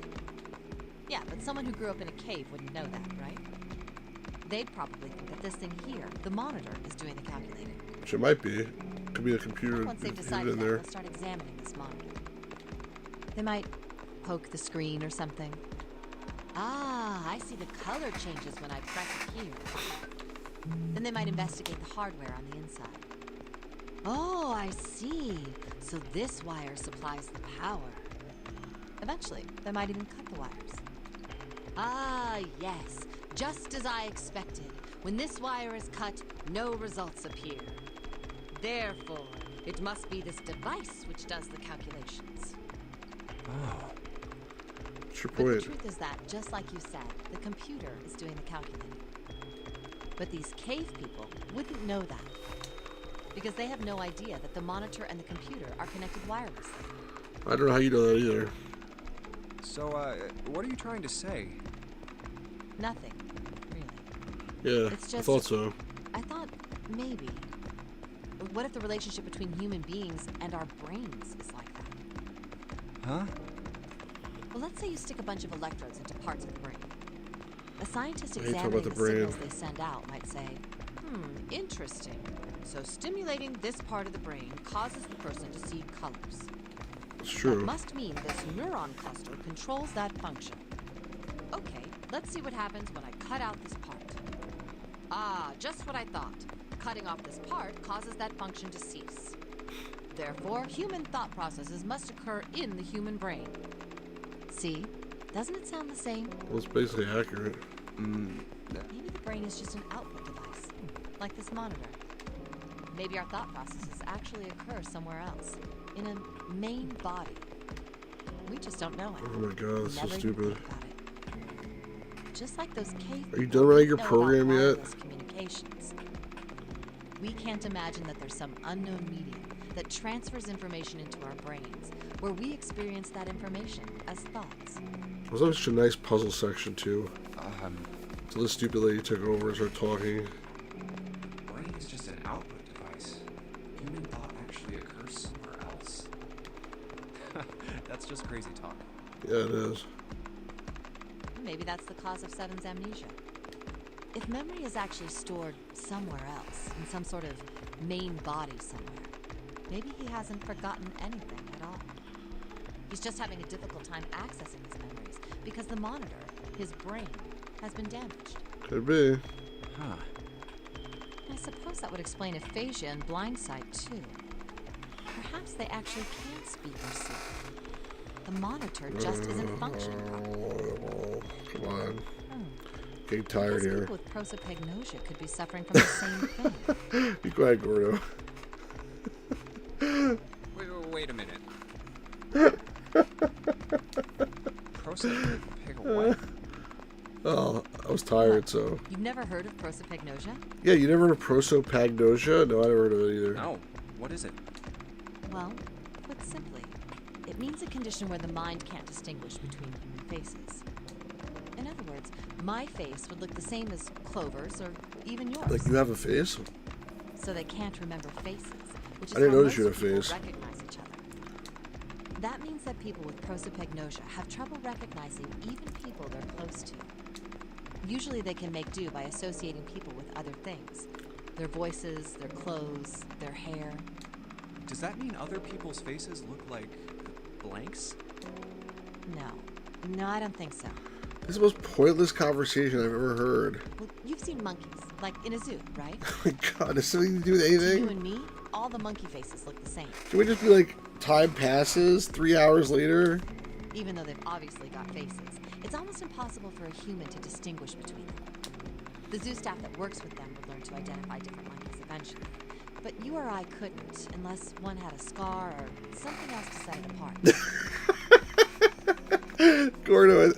Yeah, but someone who grew up in a cave wouldn't know that, right? They'd probably think that this thing here, the monitor, is doing the calculating. Which it might be. Could be a computer Once they've hidden decided in that, there. they'll start examining this monitor. They might poke the screen or something. Ah, I see the color changes when I press it here. Then they might investigate the hardware on the inside. Oh, I see. So this wire supplies the power. Eventually, they might even cut the wires. Ah, yes. Just as I expected. When this wire is cut, no results appear. Therefore, it must be this device which does the calculations. What's your But the point? truth is that, just like you said, the computer is doing the calculating. But these cave people wouldn't know that. Because they have no idea that the monitor and the computer are connected wirelessly. I don't know how you know that either. So, what are you trying to say? Nothing, really. Yeah, It's I just- thought so. I thought maybe. What if the relationship between human beings and our brains is like that? Huh? Well, let's say you stick a bunch of electrodes into parts of the brain. A scientist I hate talking examining about the the brain. signals they send out might say, interesting. So stimulating this part of the brain causes the person to see colors. It's That true. must mean this neuron cluster controls that function. Okay, let's see what happens when I cut out this part. Ah, just what I thought. Cutting off this part causes that function to cease. Therefore, human thought processes must occur in the human brain. See? Doesn't it sound the same? Well, it's basically accurate. Maybe the brain is just an output device, like this monitor. Maybe our thought processes actually occur somewhere else, in a main body. We just don't know it. Oh my god, that's so Never even stupid. think about it. Just like those cave Are you people done writing your know about program yet? wireless communications. We can't imagine that there's some unknown medium that transfers information into our brains, where we experience that information as thoughts. It was such a nice puzzle section too. Until this stupid lady took over and started talking. Brain is just an output device. Human thought actually occurs somewhere else. That's just crazy talk. Yeah, it is. Maybe that's the cause of Seven's amnesia. If memory is actually stored somewhere else, in some sort of main body somewhere, maybe he hasn't forgotten anything at all. He's just having a difficult time accessing his memories because the monitor, his brain, has been damaged. Could be. Huh. I suppose that would explain aphasia and blindsight too. Perhaps they actually can't speak or see. The monitor just isn't functioning properly. Oh, come on. Getting tired Because here. people with prosopagnosia could be suffering from the same thing. Be quiet, Gordo. Wait a minute. What? Oh, I was tired, so. You've never heard of prosopagnosia? Yeah, you never heard of prosopagnosia? No, I never heard of it either. No. What is it? Well, put simply, it means a condition where the mind can't distinguish between human faces. In other words, my face would look the same as Clover's or even yours. Like, you have a face? So they can't remember faces, which is I didn't how notice you most had a people face. recognize each other. That means that people with prosopagnosia have trouble recognizing even people they're close to. Usually they can make do by associating people with other things. Their voices, their clothes, their hair. Does that mean other people's faces look like blanks? No, I don't think so. This is the most pointless conversation I've ever heard. Well, you've seen monkeys, like in a zoo, right? Oh my god, does something to do with To you anything? and me, all the monkey faces look the same, Can we just be like, time passes, 3 hours later? even though they've obviously got faces. It's almost impossible for a human to distinguish between them. The zoo staff that works with them would learn to identify different monkeys eventually. But you or I couldn't, unless one had a scar or something else to set it apart. Gordo,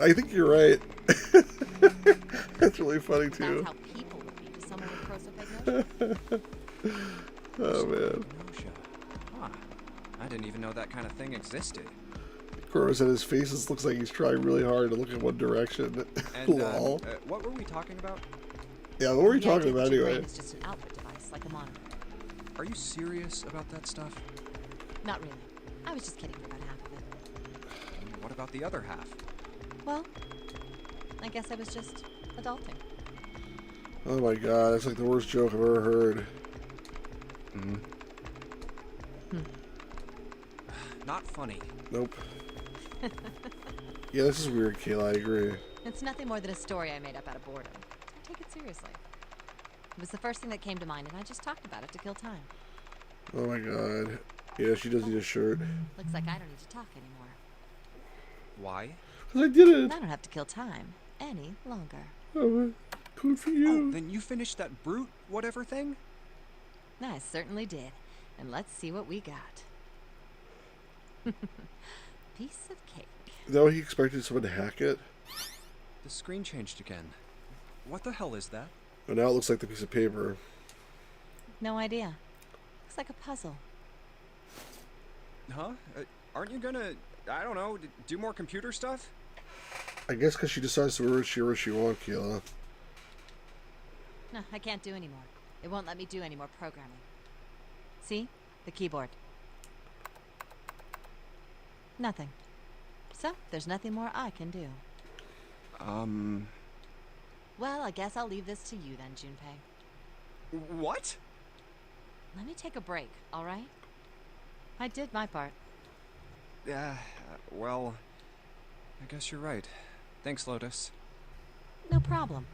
I think you're right. That's really funny That's too. how people would be to someone with prosopagnosia. Oh man. Huh. I didn't even know that kind of thing existed. Gordo said his face looks like he's trying really hard to look in one direction. And Lol. what were we talking about? Yeah, what were we The talking idea about that your anyway? brain is just an output device, like a monitor. Are you serious about that stuff? Not really. I was just kidding about half of it. And what about the other half? Well, I guess I was just adulting. Oh my god, that's like the worst joke I've ever heard. Not funny. Nope. Yeah, this is weird, Kayla, I agree. It's nothing more than a story I made up out of boredom. Take it seriously. It was the first thing that came to mind, and I just talked about it to kill time. Oh my god. Yeah, she does need a shirt. Looks like I don't need to talk anymore. Why? Because I did And it! I don't have to kill time any longer. Oh, good for Oh, you. then you finished that brute whatever thing? I certainly did. And let's see what we got. Piece of cake. Is that what he expected someone to hack it? The screen changed again. What the hell is that? And now it looks like the piece of paper. No idea. Looks like a puzzle. Huh? Aren't you gonna, I don't know, do more computer stuff? I guess because she decides to wear what she wants, Kayla. No, I can't do anymore. It won't let me do any more programming. See? The keyboard. Nothing. So, there's nothing more I can do. Well, I guess I'll leave this to you then, Junpei. What? Let me take a break, alright? I did my part. Yeah, well, I guess you're right. Thanks, Lotus. No problem.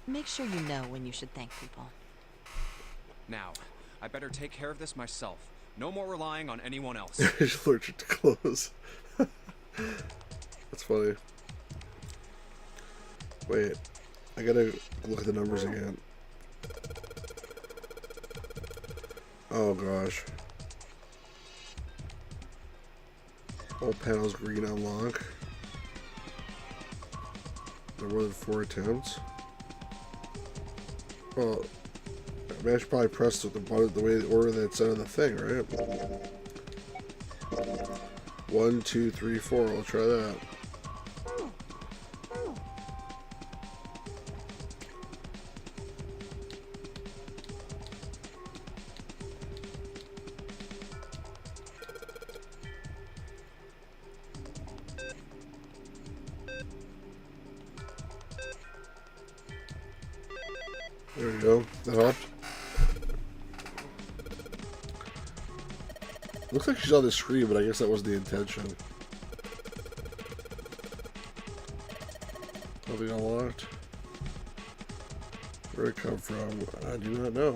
Make sure you know when you should thank people. Now, I better take care of this myself. No more relying on anyone else. She's allergic to clothes. That's funny. Wait, I gotta look at the numbers again. Oh gosh. All panels green unlock. There more than 4 attempts. Well, I mean, I should probably press the button the way the order that's on the thing, right? 1, 2, 3, 4. I'll try that. There we go. That helped. Looks like she's on the screen, but I guess that wasn't the intention. Nothing unlocked. Where'd it come from? I do not know.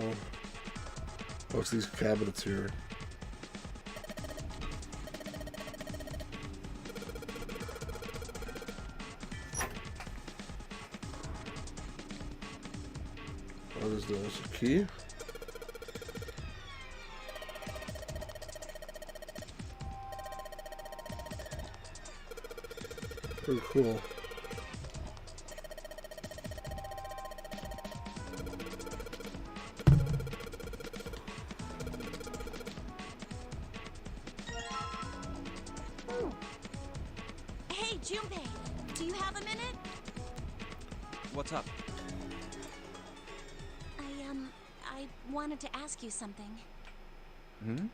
What's these cabinets here? is this? A key? Pretty cool. Hey, Junpei, do you have a minute? What's up? I wanted to ask you something. Hmm?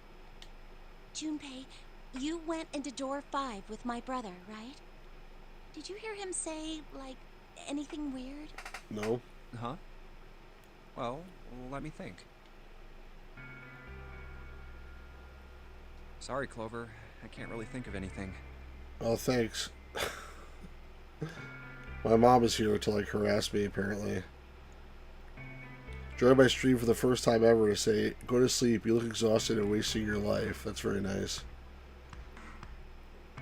Junpei, you went into door 5 with my brother, right? Did you hear him say, like, anything weird? No. Huh? Well, let me think. Sorry, Clover. I can't really think of anything. Oh, thanks. My mom is here to like harass me, apparently. Joined my stream for the first time ever to say, go to sleep, you look exhausted and wasting your life. That's very nice. I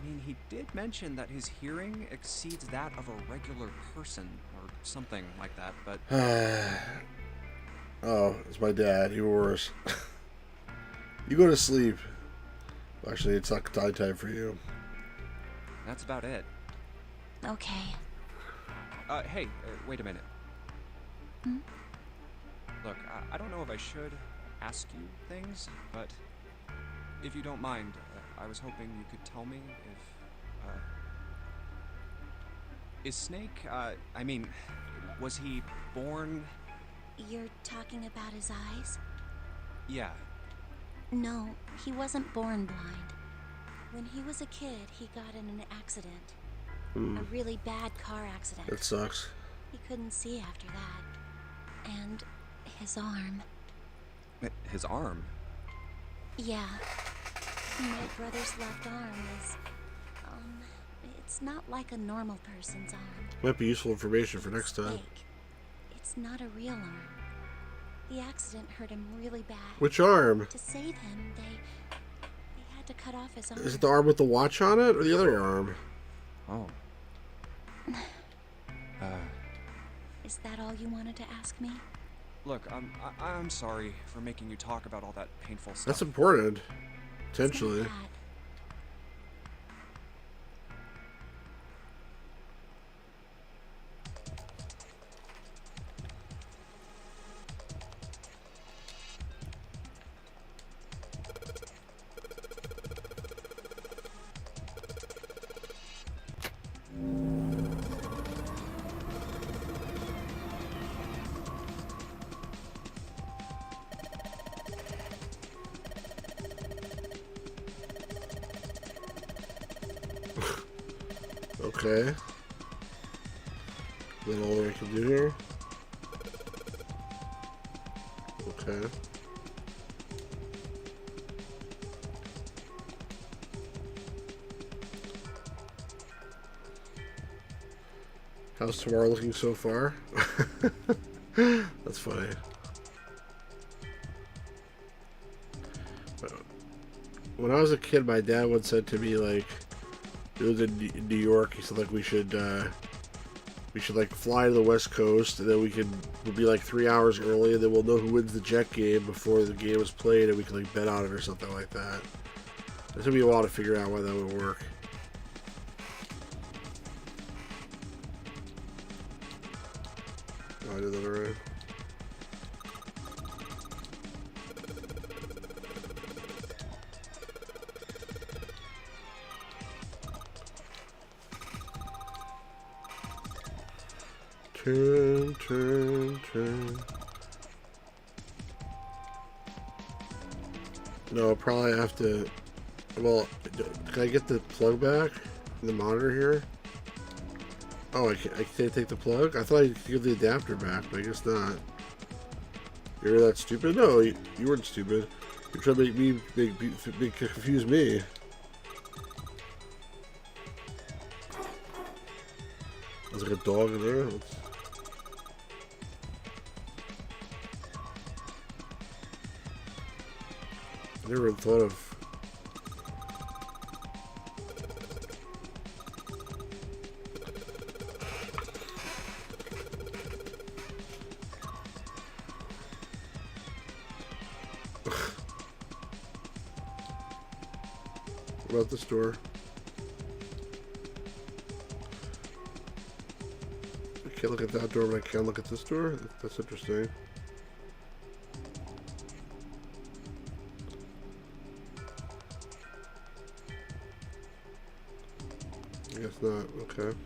mean, he did mention that his hearing exceeds that of a regular person, or something like that, but... Oh, it's my dad. Even worse. You go to sleep. Actually, it's not time for you. That's about it. Okay. Hey, wait a minute. Hmm? Look, I don't know if I should ask you things, but if you don't mind, I was hoping you could tell me if, is Snake, I mean, was he born... You're talking about his eyes? Yeah. No, he wasn't born blind. When he was a kid, he got in an accident. A really bad car accident. It sucks. He couldn't see after that. And his arm. His arm? Yeah. My brother's left arm is, it's not like a normal person's arm. Might be useful information for next time. Fake. It's not a real arm. The accident hurt him really bad. Which arm? To save him, they had to cut off his arm. Is it the arm with the watch on it, or the other arm? Oh. Is that all you wanted to ask me? Look, I'm sorry for making you talk about all that painful stuff. That's important. It's not Potentially. that. Okay. Is that all we can do here? Okay. How's tomorrow looking so far? That's funny. When I was a kid, my dad once said to me, like, he was in New York, he said, like, we should like fly to the West Coast, and then we'll be like 3 hours early, and then we'll know who wins the jet game before the game is played, and we can like bet on it or something like that. It took me a while to figure out why that would work. Oh, I did that already. Turn. No, I'll probably have to... Well, can I get the plug back? The monitor here? Oh, I can't take the plug? I thought I could give the adapter back, but I guess not. You're that stupid? No, you weren't stupid. You're trying to make confuse me. There's like a dog in there. Never thought of... What about this door? I can't look at that door, but I can look at this door? That's interesting. I guess not. Okay.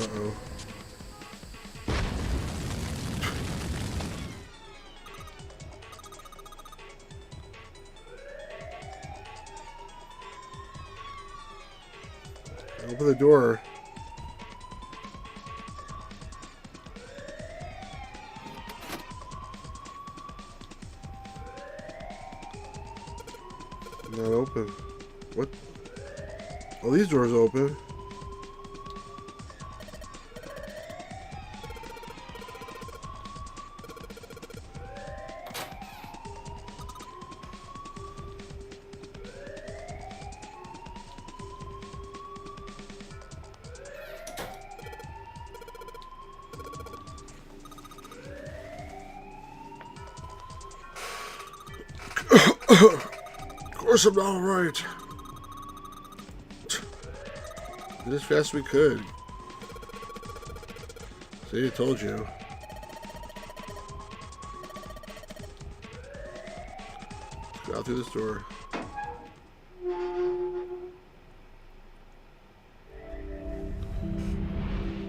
Uh-oh. Open the door. Not open. What? Oh, these doors open. Of course I'm all right. Did as fast as we could. See, I told you. Let's go out through this door.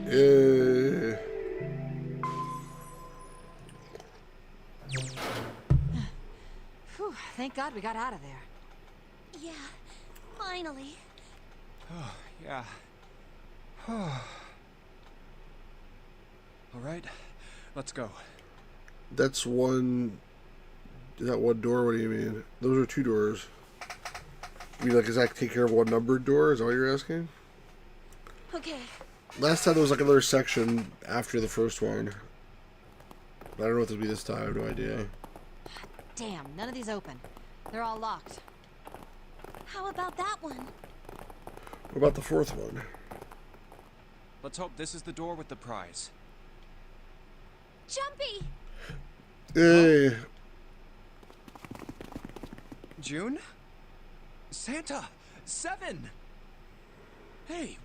Yeah. Whew, thank God we got out of there. Yeah, finally. Oh, yeah. All right, let's go. That's one. Is that one door? What do you mean? Those are two doors. You mean, like, does that take care of one numbered door? Is that what you're asking? Okay. Last time there was like another section after the first one. But I don't know what this will be this time. I have no idea. Damn, none of these open. They're all locked. How about that one? What about the fourth one? Let's hope this is the door with the prize. Jumpy! Hey. June? Santa! 7! Hey,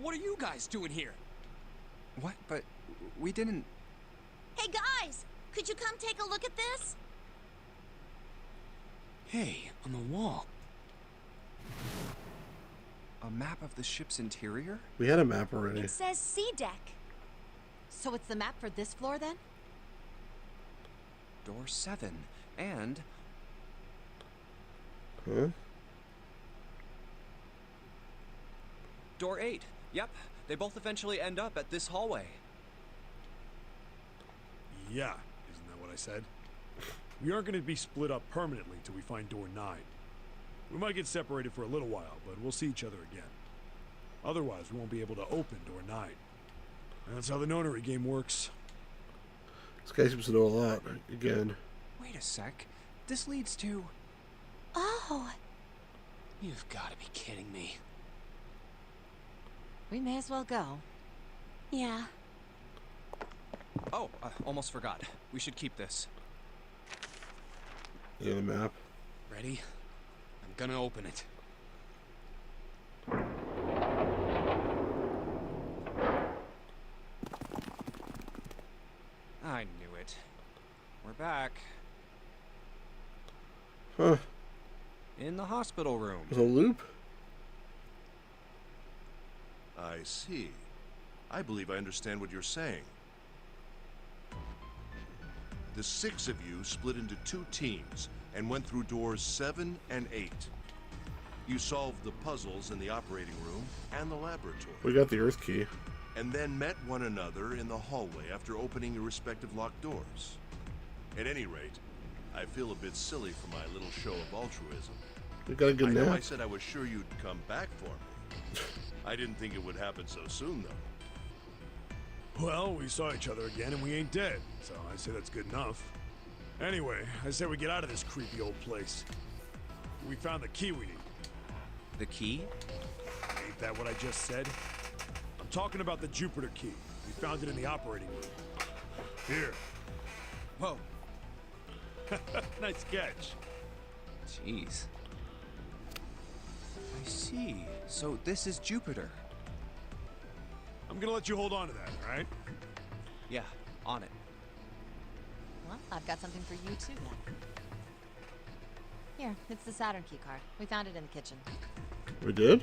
what are you guys doing here? What? But we didn't... Hey guys! Could you come take a look at this? Hey, on the wall. A map of the ship's interior? We had a map already. It says C deck. So it's the map for this floor then? Door 7. And... Huh? Door 8. Yep, they both eventually end up at this hallway. Yeah, isn't that what I said? We aren't going to be split up permanently till we find door 9. We might get separated for a little while, but we'll see each other again. Otherwise, we won't be able to open door 9. And that's how the nonary game works. This guy seems to know a lot. Again. Wait a sec. This leads to... Oh. You've got to be kidding me. We may as well go. Yeah. Oh, almost forgot. We should keep this. Yeah, the map. Ready? I'm gonna open it. I knew it. We're back. Huh. In the hospital room. There's a loop? I see. I believe I understand what you're saying. The 6 of you split into 2 teams and went through doors 7 and 8. You solved the puzzles in the operating room and the laboratory. We got the Earth key. And then met one another in the hallway after opening your respective locked doors. At any rate, I feel a bit silly for my little show of altruism. We got a good I know nap. I said I was sure you'd come back for me. I didn't think it would happen so soon, though. Well, we saw each other again and we ain't dead, so I say that's good enough. Anyway, I say we get out of this creepy old place. We found the key we need. The key? Ain't that what I just said? I'm talking about the Jupiter key. We found it in the operating room. Here. Whoa. Nice catch. Jeez. I see. So this is Jupiter. I'm gonna let you hold on to that, alright? Yeah, on it. Well, I've got something for you too then. Here, it's the Saturn key card. We found it in the kitchen. We did?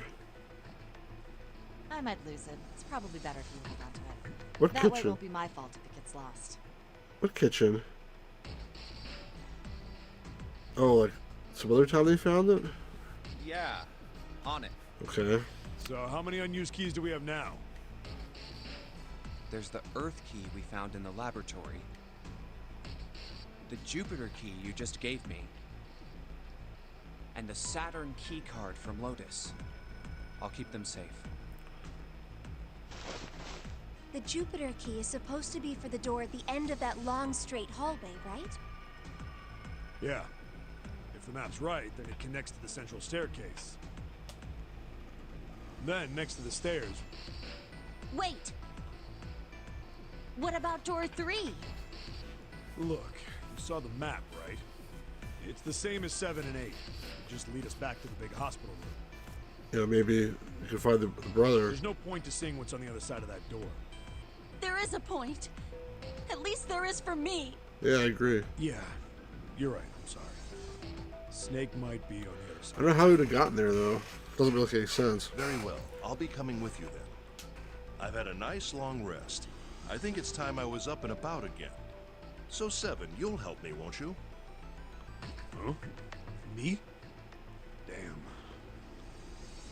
I might lose it. It's probably better if you hold on to it. What That way it kitchen? won't be my fault if it gets lost. What kitchen? Oh, like some other time they found it? Yeah, on it. Okay. So, how many unused keys do we have now? There's the Earth key we found in the laboratory. The Jupiter key you just gave me. And the Saturn key card from Lotus. I'll keep them safe. The Jupiter key is supposed to be for the door at the end of that long, straight hallway, right? Yeah. If the map's right, then it connects to the central staircase. Then, next to the stairs... Wait! What about door 3? Look, you saw the map, right? It's the same as 7 and 8. It just lead us back to the big hospital room. Yeah, maybe you can find the brother. There's no point to seeing what's on the other side of that door. There is a point. At least there is for me. Yeah, I agree. Yeah, you're right. I'm sorry. Snake might be on the other I side. don't know how he would have gotten there, though. Doesn't make any sense. Very well. I'll be coming with you then. I've had a nice long rest. I think it's time I was up and about again. So 7, you'll help me, won't you? Huh? Me? Damn.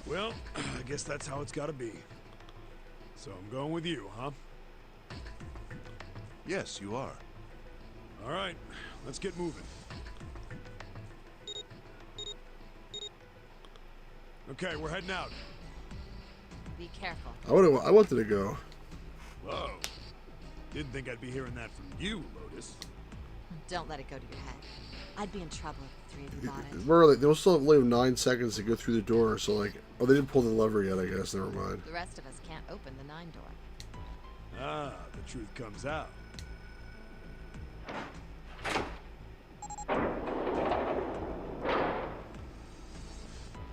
Well, I guess that's how it's gotta be. So I'm going with you, huh? Yes, you are. All right, let's get moving. Okay, we're heading out. Be careful. I wanted to go. Whoa. Didn't think I'd be hearing that from you, Lotus. Don't let it go to your head. I'd be in trouble if the 3 of you bought it. Remember, like, they will still have only 9 seconds to go through the door, so like, oh, they didn't pull the lever yet, I guess. Never mind. The rest of us can't open the 9 door. Ah, the truth comes out.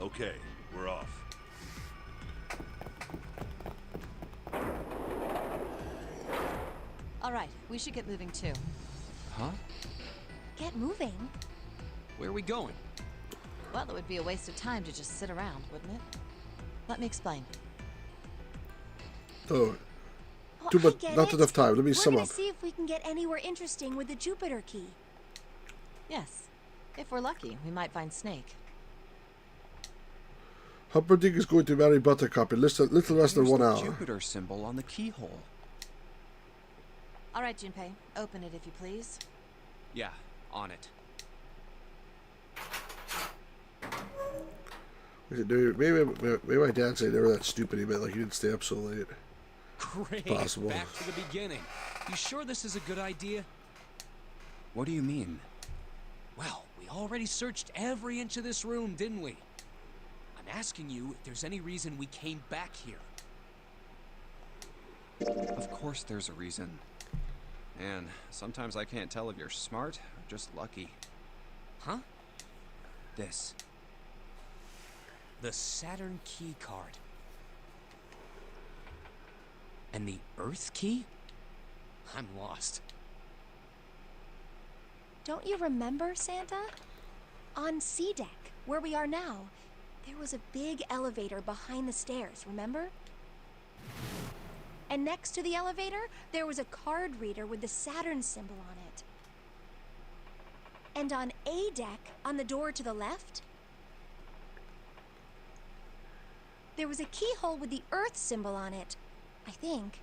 Okay, we're off. All right, we should get moving too. Huh? Get moving. Where are we going? Well, it would be a waste of time to just sit around, wouldn't it? Let me explain. Oh, Oh, too I much, get not it. enough time. Let me We're sum gonna up. see if we can get anywhere interesting with the Jupiter key. Yes. If we're lucky, we might find Snake. Humperdinck is going to marry Buttercup in little less than Here's 1 the hour. Jupiter symbol on the keyhole. All right, Junpei, open it if you please. Yeah, on it. Maybe my dad said they were that stupid. He meant like he didn't stay up so late. Great. Possible. Back to the beginning. You sure this is a good idea? What do you mean? Well, we already searched every inch of this room, didn't we? I'm asking you if there's any reason we came back here. Of course there's a reason. And sometimes I can't tell if you're smart or just lucky. Huh? This. The Saturn key card. And the Earth key? I'm lost. Don't you remember, Santa? On C deck, where we are now, there was a big elevator behind the stairs, remember? And next to the elevator, there was a card reader with the Saturn symbol on it. And on A deck, on the door to the left, there was a keyhole with the Earth symbol on it, I think.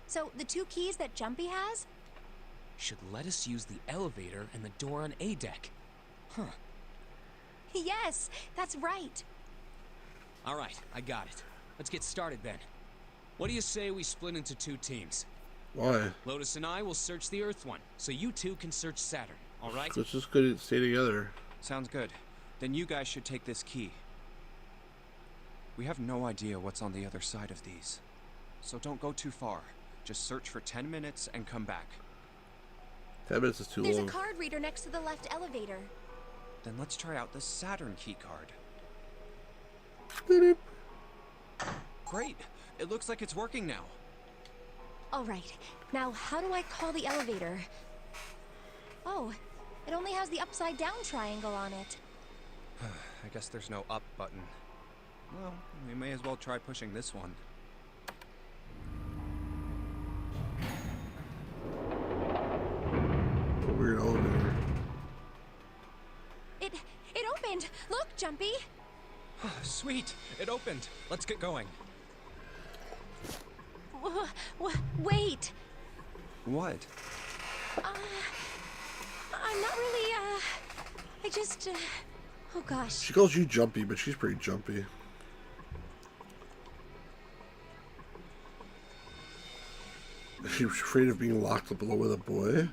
So, the two keys that Jumpy has? Should let us use the elevator and the door on A deck. Huh. Yes, that's right. All right, I got it. Let's get started then. What do you say we split into 2 teams? Why? Lotus and I will search the Earth one, so you 2 can search Saturn, all right? Let's just go stay together. Sounds good. Then you guys should take this key. We have no idea what's on the other side of these. So don't go too far. Just search for 10 minutes and come back. 10 minutes is too There's long. a card reader next to the left elevator. Then let's try out the Saturn key card. Boop. Great! It looks like it's working now. All right, now how do I call the elevator? Oh, it only has the upside down triangle on it. I guess there's no up button. Well, we may as well try pushing this one. A weird elevator. It opened! Look, Jumpy! Sweet! It opened! Let's get going. Wait! What? I'm not really, I just, oh gosh. She calls you jumpy, but she's pretty jumpy. Is she afraid of being locked up alone with a boy?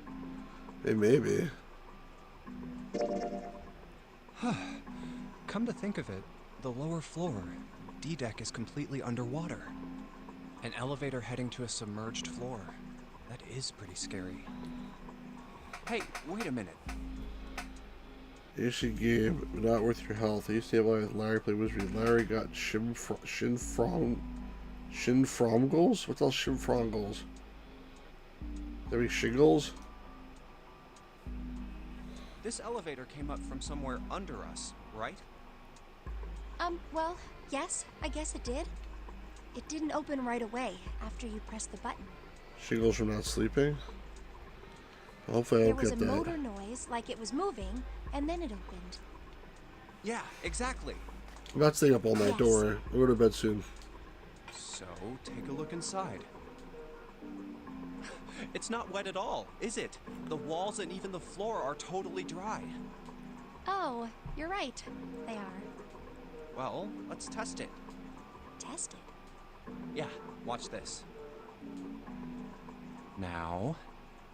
Hey, maybe. Come to think of it, the lower floor, D deck, is completely underwater. An elevator heading to a submerged floor. That is pretty scary. Hey, wait a minute. Issue game, but not worth your health. I used to have with Larry play Wizardry. Larry got shinfrongles? What the hell shinfrongles? There be shingles? This elevator came up from somewhere under us, right? Well, yes, I guess it did. It didn't open right away after you pressed the button. Shingles from not sleeping? Hopefully I There don't was get a that. motor noise, like it was moving, and then it opened. Yeah, exactly. I'm not staying up all night, don't Yes. worry. I'll go to bed soon. So, take a look inside. It's not wet at all, is it? The walls and even the floor are totally dry. Oh, you're right. They are. Well, let's test it. Tested. Yeah, watch this. Now,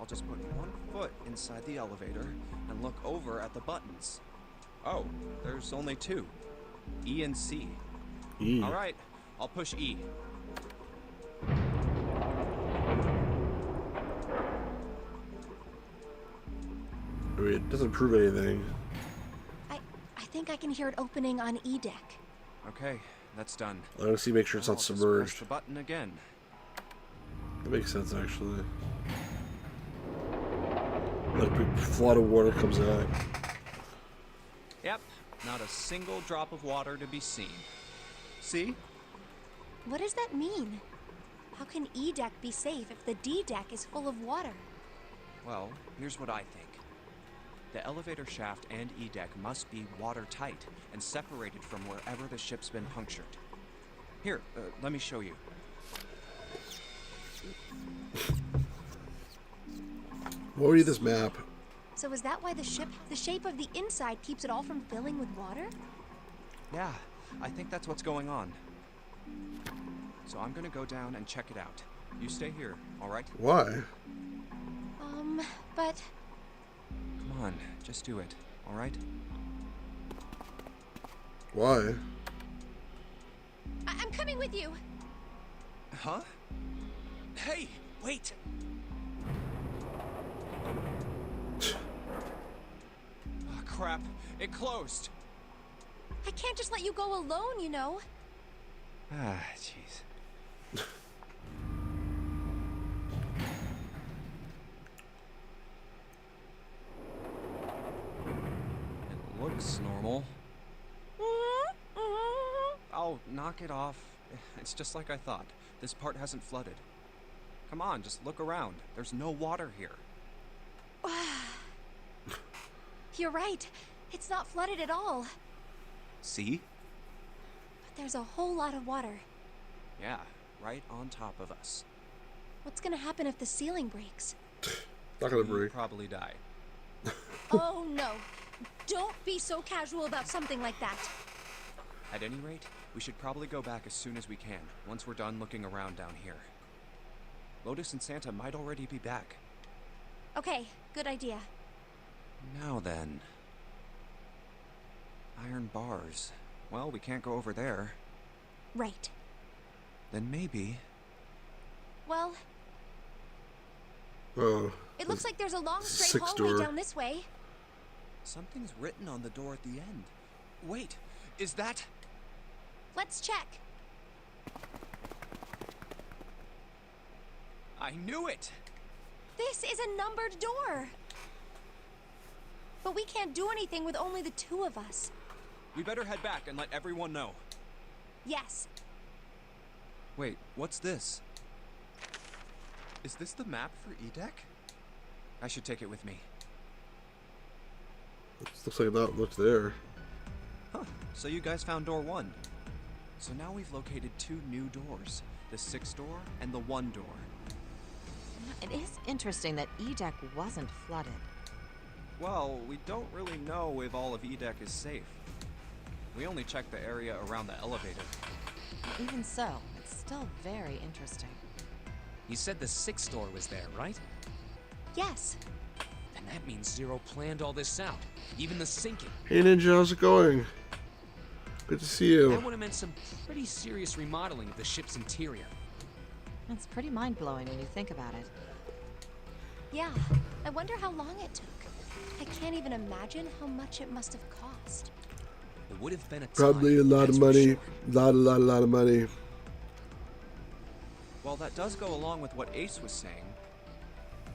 I'll just put one foot inside the elevator and look over at the buttons. Oh, there's only 2. E and C. E. All right, I'll push E. I mean, it doesn't prove anything. I think I can hear it opening on E deck. Okay, that's done. I want to see, make sure it's Now not I'll just submerged. press the button again. That makes sense, actually. Like, a big flood of water comes out. Yep, not a single drop of water to be seen. See? What does that mean? How can E deck be safe if the D deck is full of water? Well, here's what I think. The elevator shaft and E deck must be watertight and separated from wherever the ship's been punctured. Here, let me show you. What would be this map? So is that why the shape of the inside keeps it all from filling with water? Yeah, I think that's what's going on. So I'm gonna go down and check it out. You stay here, all right? Why? But Come on, just do it, all right? Why? I'm coming with you. Huh? Hey, wait! Oh, crap, it closed. I can't just let you go alone, you know. Ah, jeez. It looks normal. Oh, knock it off. It's just like I thought. This part hasn't flooded. Come on, just look around. There's no water here. You're right. It's not flooded at all. See? But there's a whole lot of water. Yeah, right on top of us. What's gonna happen if the ceiling breaks? Not gonna You'd break. probably die. Oh no. Don't be so casual about something like that. At any rate, we should probably go back as soon as we can, once we're done looking around down here. Lotus and Santa might already be back. Okay, good idea. Now then... Iron bars. Well, we can't go over there. Right. Then maybe... Well, Oh. it looks like there's a long straight Six hallway door. down this way. Something's written on the door at the end. Wait, is that... Let's check. I knew it! This is a numbered door. But we can't do anything with only the two of us. We better head back and let everyone know. Yes. Wait, what's this? Is this the map for Edek? I should take it with me. Looks like that looks there. Huh, so you guys found door 1. So now we've located 2 new doors. The 6 door and the 1 door. It is interesting that Edek wasn't flooded. Well, we don't really know if all of Edek is safe. We only checked the area around the elevator. Even so, it's still very interesting. You said the 6th door was there, right? Yes. And that means Zero planned all this out. Even the sinking. Hey Ninja, how's it going? Good to see That you. would have meant some pretty serious remodeling of the ship's interior. It's pretty mind-blowing when you think about it. Yeah. I wonder how long it took. I can't even imagine how much it must have cost. It would have been a time, Probably a lot of that's for money. sure. Lot of money. Well, that does go along with what Ace was saying.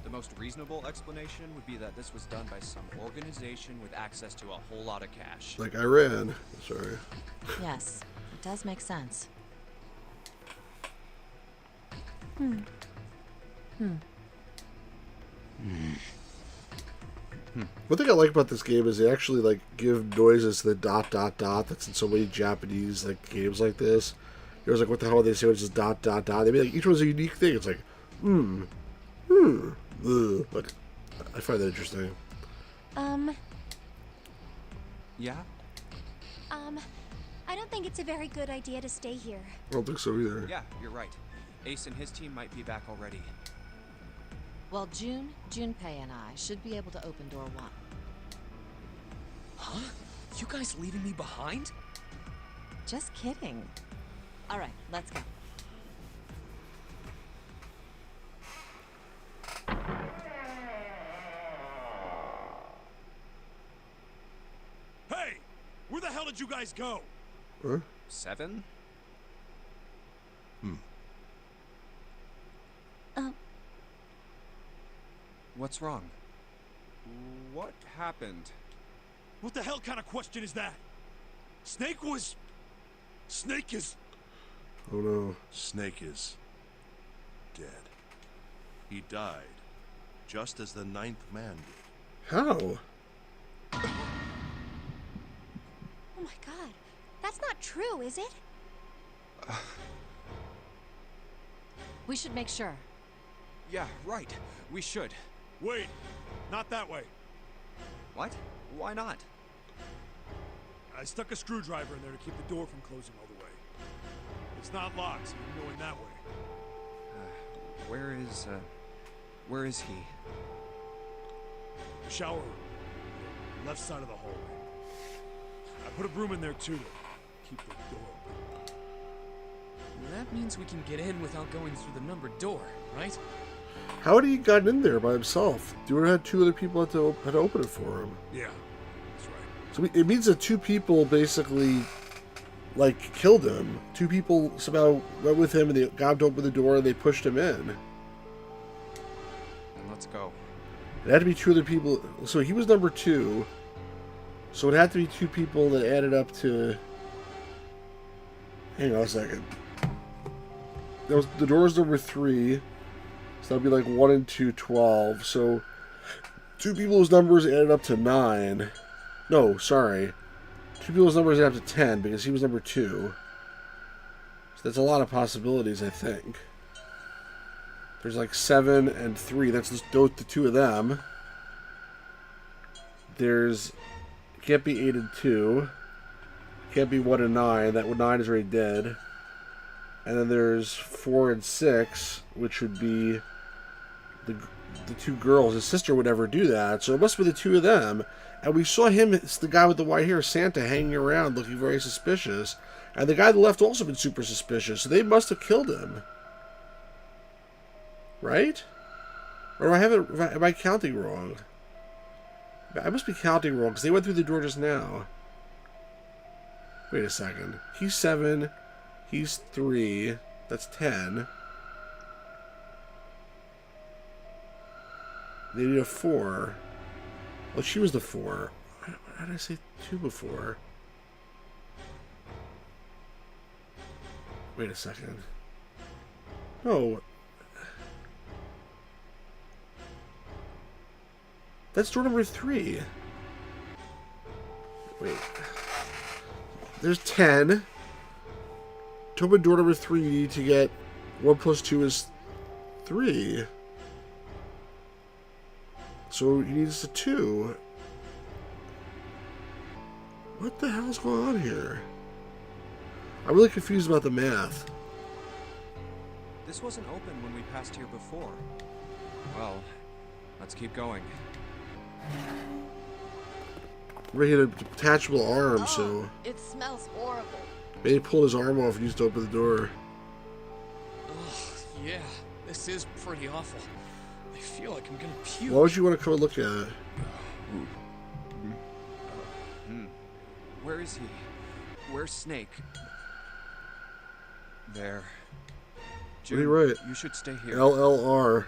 The most reasonable explanation would be that this was done by some organization with access to a whole lot of cash. Like Iran. Sorry. Yes, it does make sense. One thing I like about this game is they actually like give noises to the ... that's in so many Japanese like games like this. It was like, what the hell are they say? It's just ... They mean like each one's a unique thing. It's like, Like, I find that interesting. Yeah? I don't think it's a very good idea to stay here. I don't think so either. Yeah, you're right. Ace and his team might be back already. Well, Junpei and I should be able to open door 1. Huh? You guys leaving me behind? Just kidding. All right, let's go. Hey! Where the hell did you guys go? Huh? 7? What's wrong? What happened? What the hell kind of question is that? Snake is... Oh no. Snake is dead. He died, just as the 9th man did. How? Oh my god. That's not true, is it? We should make sure. Yeah, right. We should. Wait, not that way. What? Why not? I stuck a screwdriver in there to keep the door from closing all the way. It's not locked, so you can go in that way. Where is he? Shower room. Left side of the hallway. I put a broom in there too to keep the door open. That means we can get in without going through the numbered door, right? How had he gotten in there by himself? You would have had 2 other people had to open it for him. Yeah, that's right. So it means that 2 people basically, like, killed him. 2 people somehow went with him and they got him to open the door and they pushed him in. Then let's go. It had to be 2 other people. So he was number 2. So it had to be 2 people that added up to... Hang on a second. the door's number 3. So that'd be like 1 and 2, 12. So 2 people's numbers added up to 9. No, sorry. 2 people's numbers added up to 10 because he was number 2. So that's a lot of possibilities, I think. There's like 7 and 3. That's just the 2 of them. There's can't be 8 and 2. Can't be 1 and 9. That 9 is already dead. And then there's 4 and 6, which would be the 2 girls. His sister would never do that, so it must be the 2 of them. And we saw him, it's the guy with the white hair, Santa, hanging around looking very suspicious. And the guy on the left also been super suspicious, so they must have killed him. Right? Or am I counting wrong? I must be counting wrong, because they went through the door just now. Wait a second. He's 7. He's 3. That's 10. They need a 4. Well, she was the 4. How did I say 2 before? Wait a second. No. That's door number 3. Wait. There's 10. To open door number 3, you need to get 1 plus 2 is 3. So he needs a 2. What the hell's going on here? I'm really confused about the math. This wasn't open when we passed here before. Well, let's keep going. He had a detachable arm, so It smells horrible. maybe he pulled his arm off and used to open the door. Ugh, yeah, this is pretty awful. I feel like I'm gonna puke. Why would you want to come and look at it? Where is he? Where's Snake? There. What are you right? You should stay here. LLR.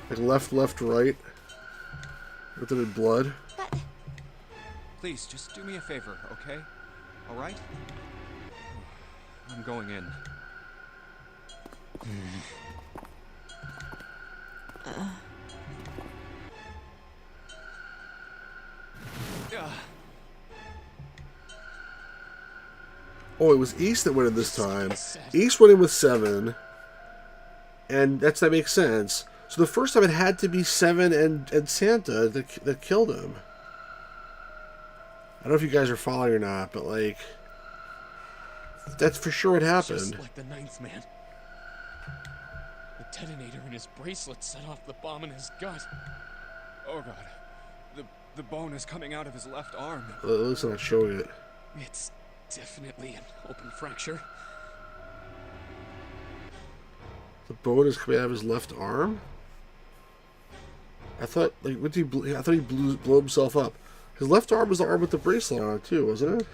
Like left, right. With it in blood. But Please, just do me a favor, okay? Alright? I'm going in. Oh, it was East that went in this time. East went in with 7. And that makes sense. So the first time it had to be 7 and Santa that killed him. I don't know if you guys are following or not, but like... That's for sure what happened. Just like the 9th man. The detonator in his bracelet set off the bomb in his gut. Oh god. The bone is coming out of his left arm. At least I'm not showing it. It's definitely an open fracture. The bone is coming out of his left arm? I thought, like, what did he I thought he blew himself up. His left arm was the arm with the bracelet on it, too, wasn't it?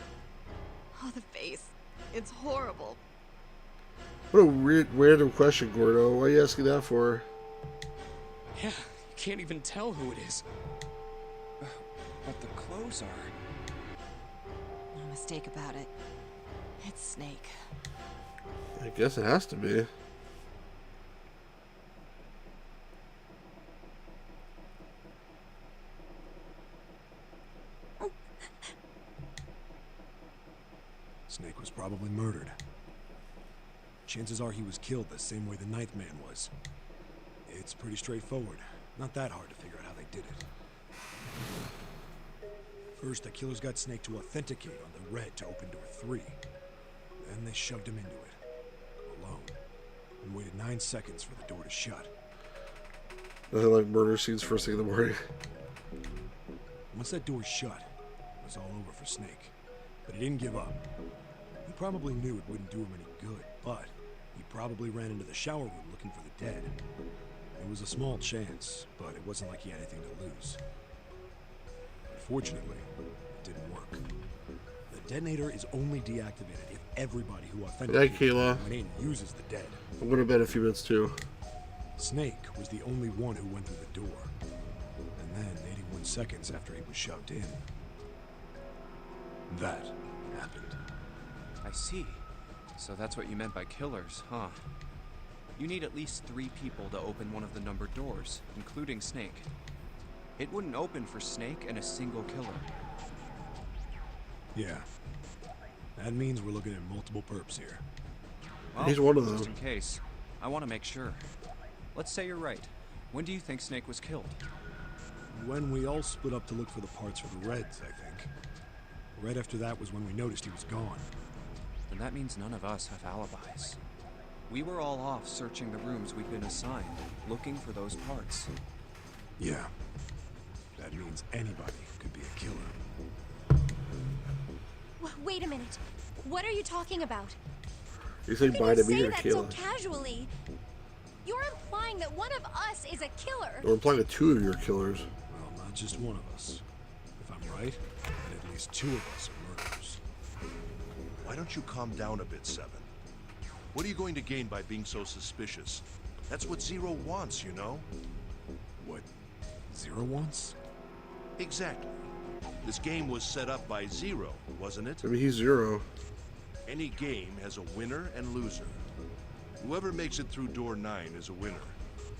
Oh, the face. It's horrible. What a weird, random question, Gordo. Why are you asking that for? Yeah, you can't even tell who it is. But the clothes are... No mistake about it. It's Snake. I guess it has to be. Snake was probably murdered. Chances are he was killed the same way the 9th man was. It's pretty straightforward. Not that hard to figure out how they did it. First, the killers got Snake to authenticate on the red to open door 3. Then they shoved him into it, alone, and waited 9 seconds for the door to shut. Nothing like murder scenes first thing in the morning. Once that door shut, it was all over for Snake. But he didn't give up. He probably knew it wouldn't do him any good, but he probably ran into the shower room looking for the dead. It was a small chance, but it wasn't like he had anything to lose. Unfortunately, it didn't work. The detonator is only deactivated if everybody who authenticated Kayla. went in uses the dead. I'm going to bed in a few minutes, too. Snake was the only one who went through the door. And then, 81 seconds after he was shoved in, that happened. I see. So that's what you meant by killers, huh? You need at least 3 people to open one of the numbered doors, including Snake. It wouldn't open for Snake and a single killer. Yeah. That means we're looking at multiple perps here. Well, He's one of just them. in case, I want to make sure. Let's say you're right. When do you think Snake was killed? When we all split up to look for the parts for the Reds, I think. Right after that was when we noticed he was gone. Then that means none of us have alibis. We were all off searching the rooms we'd been assigned, looking for those parts. Yeah. That means anybody could be a killer. Wait a minute. What are you talking about? You think How by can to you be say a that killer? so casually? You're implying that one of us is a killer. Or implying that 2 of your killers. Well, not just one of us. If I'm right, then at least 2 of us are murderers. Why don't you calm down a bit, Seven? What are you going to gain by being so suspicious? That's what Zero wants, you know? What Zero wants? Exactly. This game was set up by Zero, wasn't it? I mean, he's 0. Any game has a winner and loser. Whoever makes it through door 9 is a winner,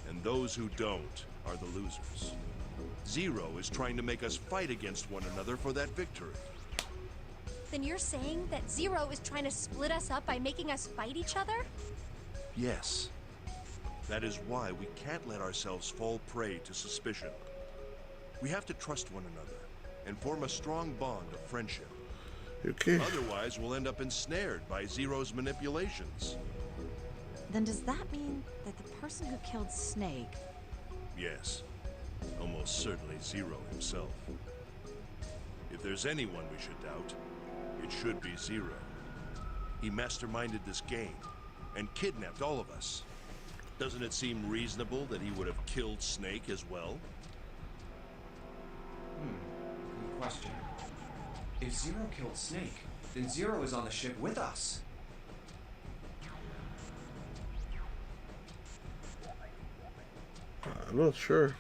and those who don't are the losers. Zero is trying to make us fight against one another for that victory. Then you're saying that Zero is trying to split us up by making us fight each other? Yes. That is why we can't let ourselves fall prey to suspicion. We have to trust one another and form a strong bond of friendship. Okay. Otherwise, we'll end up ensnared by Zero's manipulations. Then does that mean that the person who killed Snake... Yes. Almost certainly Zero himself. If there's anyone we should doubt, it should be Zero. He masterminded this game and kidnapped all of us. Doesn't it seem reasonable that he would have killed Snake as well? Good question. If Zero killed Snake, then Zero is on the ship with us. I'm not sure.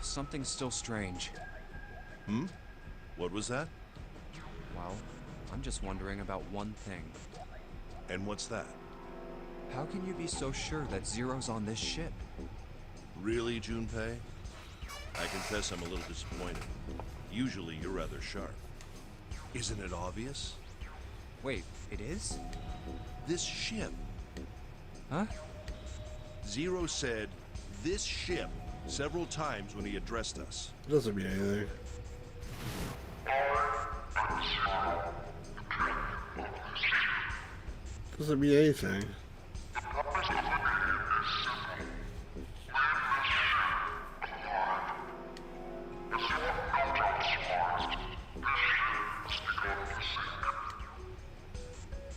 Something's still strange. Hmm? What was that? Well, I'm just wondering about one thing. And what's that? How can you be so sure that Zero's on this ship? Really, Junpei? I confess I'm a little disappointed. Usually you're rather sharp. Isn't it obvious? Wait, it is? This ship. Huh? Zero said, "this ship," several times when he addressed us. It doesn't mean anything. Doesn't mean anything.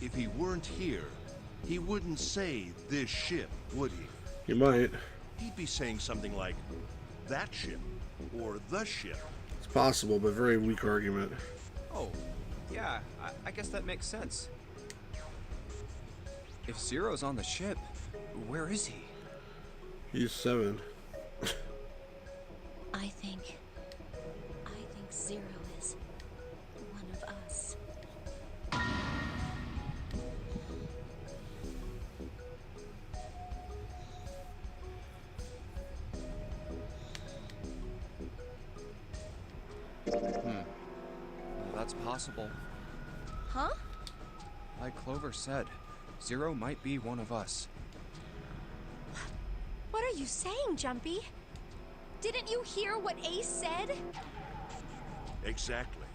If he weren't here, he wouldn't say this ship, would he? You might. He'd be saying something like, that ship, or the ship. It's possible, but very weak argument. Oh, yeah, I guess that makes sense. If Zero's on the ship, where is he? He's 7. I think Zero is one of us. Well, that's possible. Huh? Like Clover said, Zero might be one of us. What are you saying, Jumpy? Didn't you hear what Ace said? Exactly.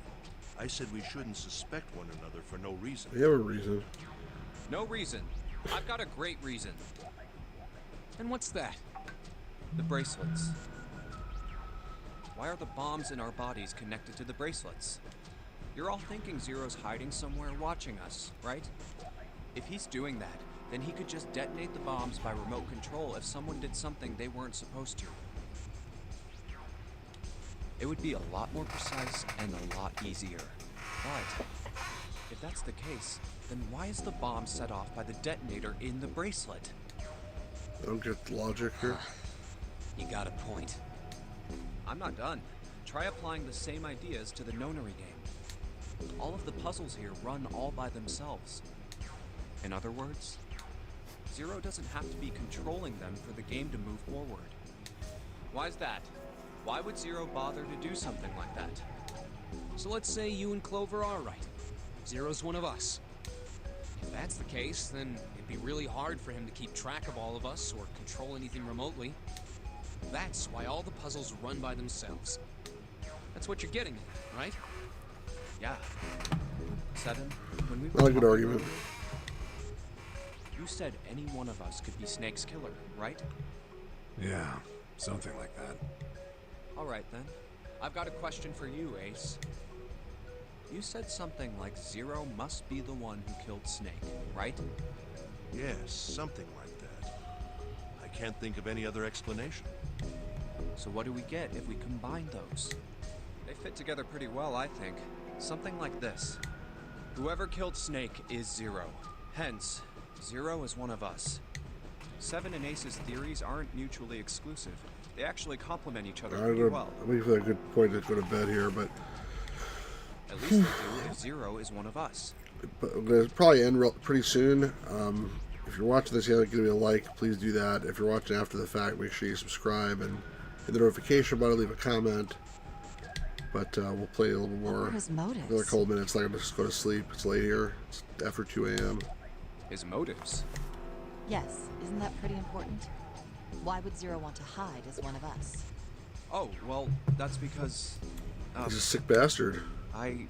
I said we shouldn't suspect one another for no reason. They have a reason. No reason. I've got a great reason. And what's that? The bracelets. Why are the bombs in our bodies connected to the bracelets? You're all thinking Zero's hiding somewhere watching us, right? If he's doing that, then he could just detonate the bombs by remote control if someone did something they weren't supposed to. It would be a lot more precise and a lot easier. But if that's the case, then why is the bomb set off by the detonator in the bracelet? I don't get the logic here. You got a point. I'm not done. Try applying the same ideas to the nonary game. All of the puzzles here run all by themselves. In other words, Zero doesn't have to be controlling them for the game to move forward. Why's that? Why would Zero bother to do something like that? So let's say you and Clover are right. Zero's one of us. If that's the case, then it'd be really hard for him to keep track of all of us or control anything remotely. That's why all the puzzles run by themselves. That's what you're getting at, right? Yeah. 7, when we were Not a good talking argument. earlier, you said any one of us could be Snake's killer, right? Yeah, something like that. Alright then. I've got a question for you, Ace. You said something like Zero must be the one who killed Snake, right? Yes, something like that. I can't think of any other explanation. So what do we get if we combine those? They fit together pretty well, I think. Something like this. Whoever killed Snake is Zero. Hence, Zero is one of us. 7 and Ace's theories aren't mutually exclusive. They actually complement each other pretty well. I'm waiting for that good point to go to bed here, but At least they do if Zero is one of us. I'm going to probably end pretty soon. If you're watching this, you haven't given me a like, please do that. If you're watching after the fact, make sure you subscribe and hit the notification button, leave a comment. But we'll play a little bit What more. were his motives? Another couple minutes, I'm going to just go to sleep. It's late here. It's after 2 a.m. His motives. Yes, isn't that pretty important? Why would Zero want to hide as one of us? Oh, well, that's because... He's a sick bastard. I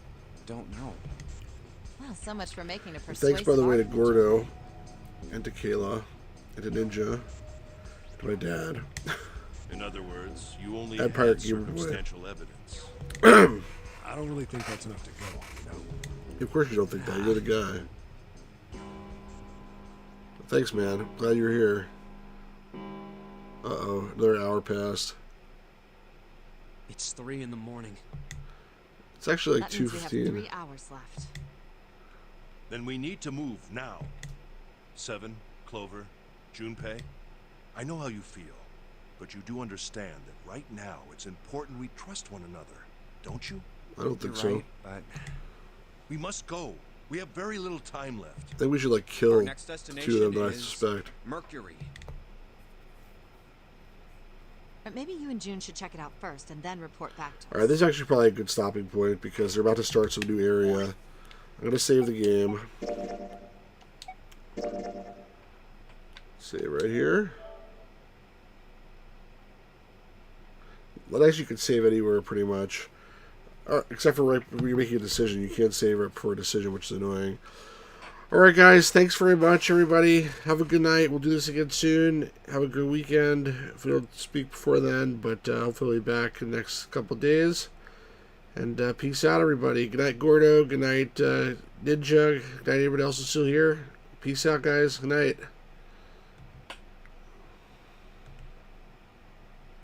don't know. Well, so much for making a persuasive Thanks, by the way, to argument. Gordo, and to Kayla, and to Ninja, to my dad. In other words, you only I'd had probably give it away. circumstantial evidence. I don't really think that's enough to go on, you know? Of course you don't think that. You're the guy. Thanks, man. I'm glad you're here. Uh-oh. Another hour passed. It's 3 in the morning. It's actually like That means we have 2:15. 3 hours left. Then we need to move now. 7, Clover, Junpei, I know how you feel, but you do understand that right now it's important we trust one another, don't you? I don't think You're so. right, but We must go. We have very little time left. I think we should like our kill next destination 2 of them that I is suspect. Mercury. Or maybe you and June should check it out first and then report back to us. Alright, this is actually probably a good stopping point because they're about to start some new area. I'm going to save the game. Save right here. Well, actually, you can save anywhere pretty much. Except for right when you're making a decision. You can't save it for a decision, which is annoying. Alright, guys. Thanks very much, everybody. Have a good night. We'll do this again soon. Have a good weekend. If we don't speak before then, but hopefully we'll be back in the next couple days. And peace out, everybody. Good night, Gordo. Good night, Ninja. Good night, everybody else who's still here. Peace out, guys. Good night.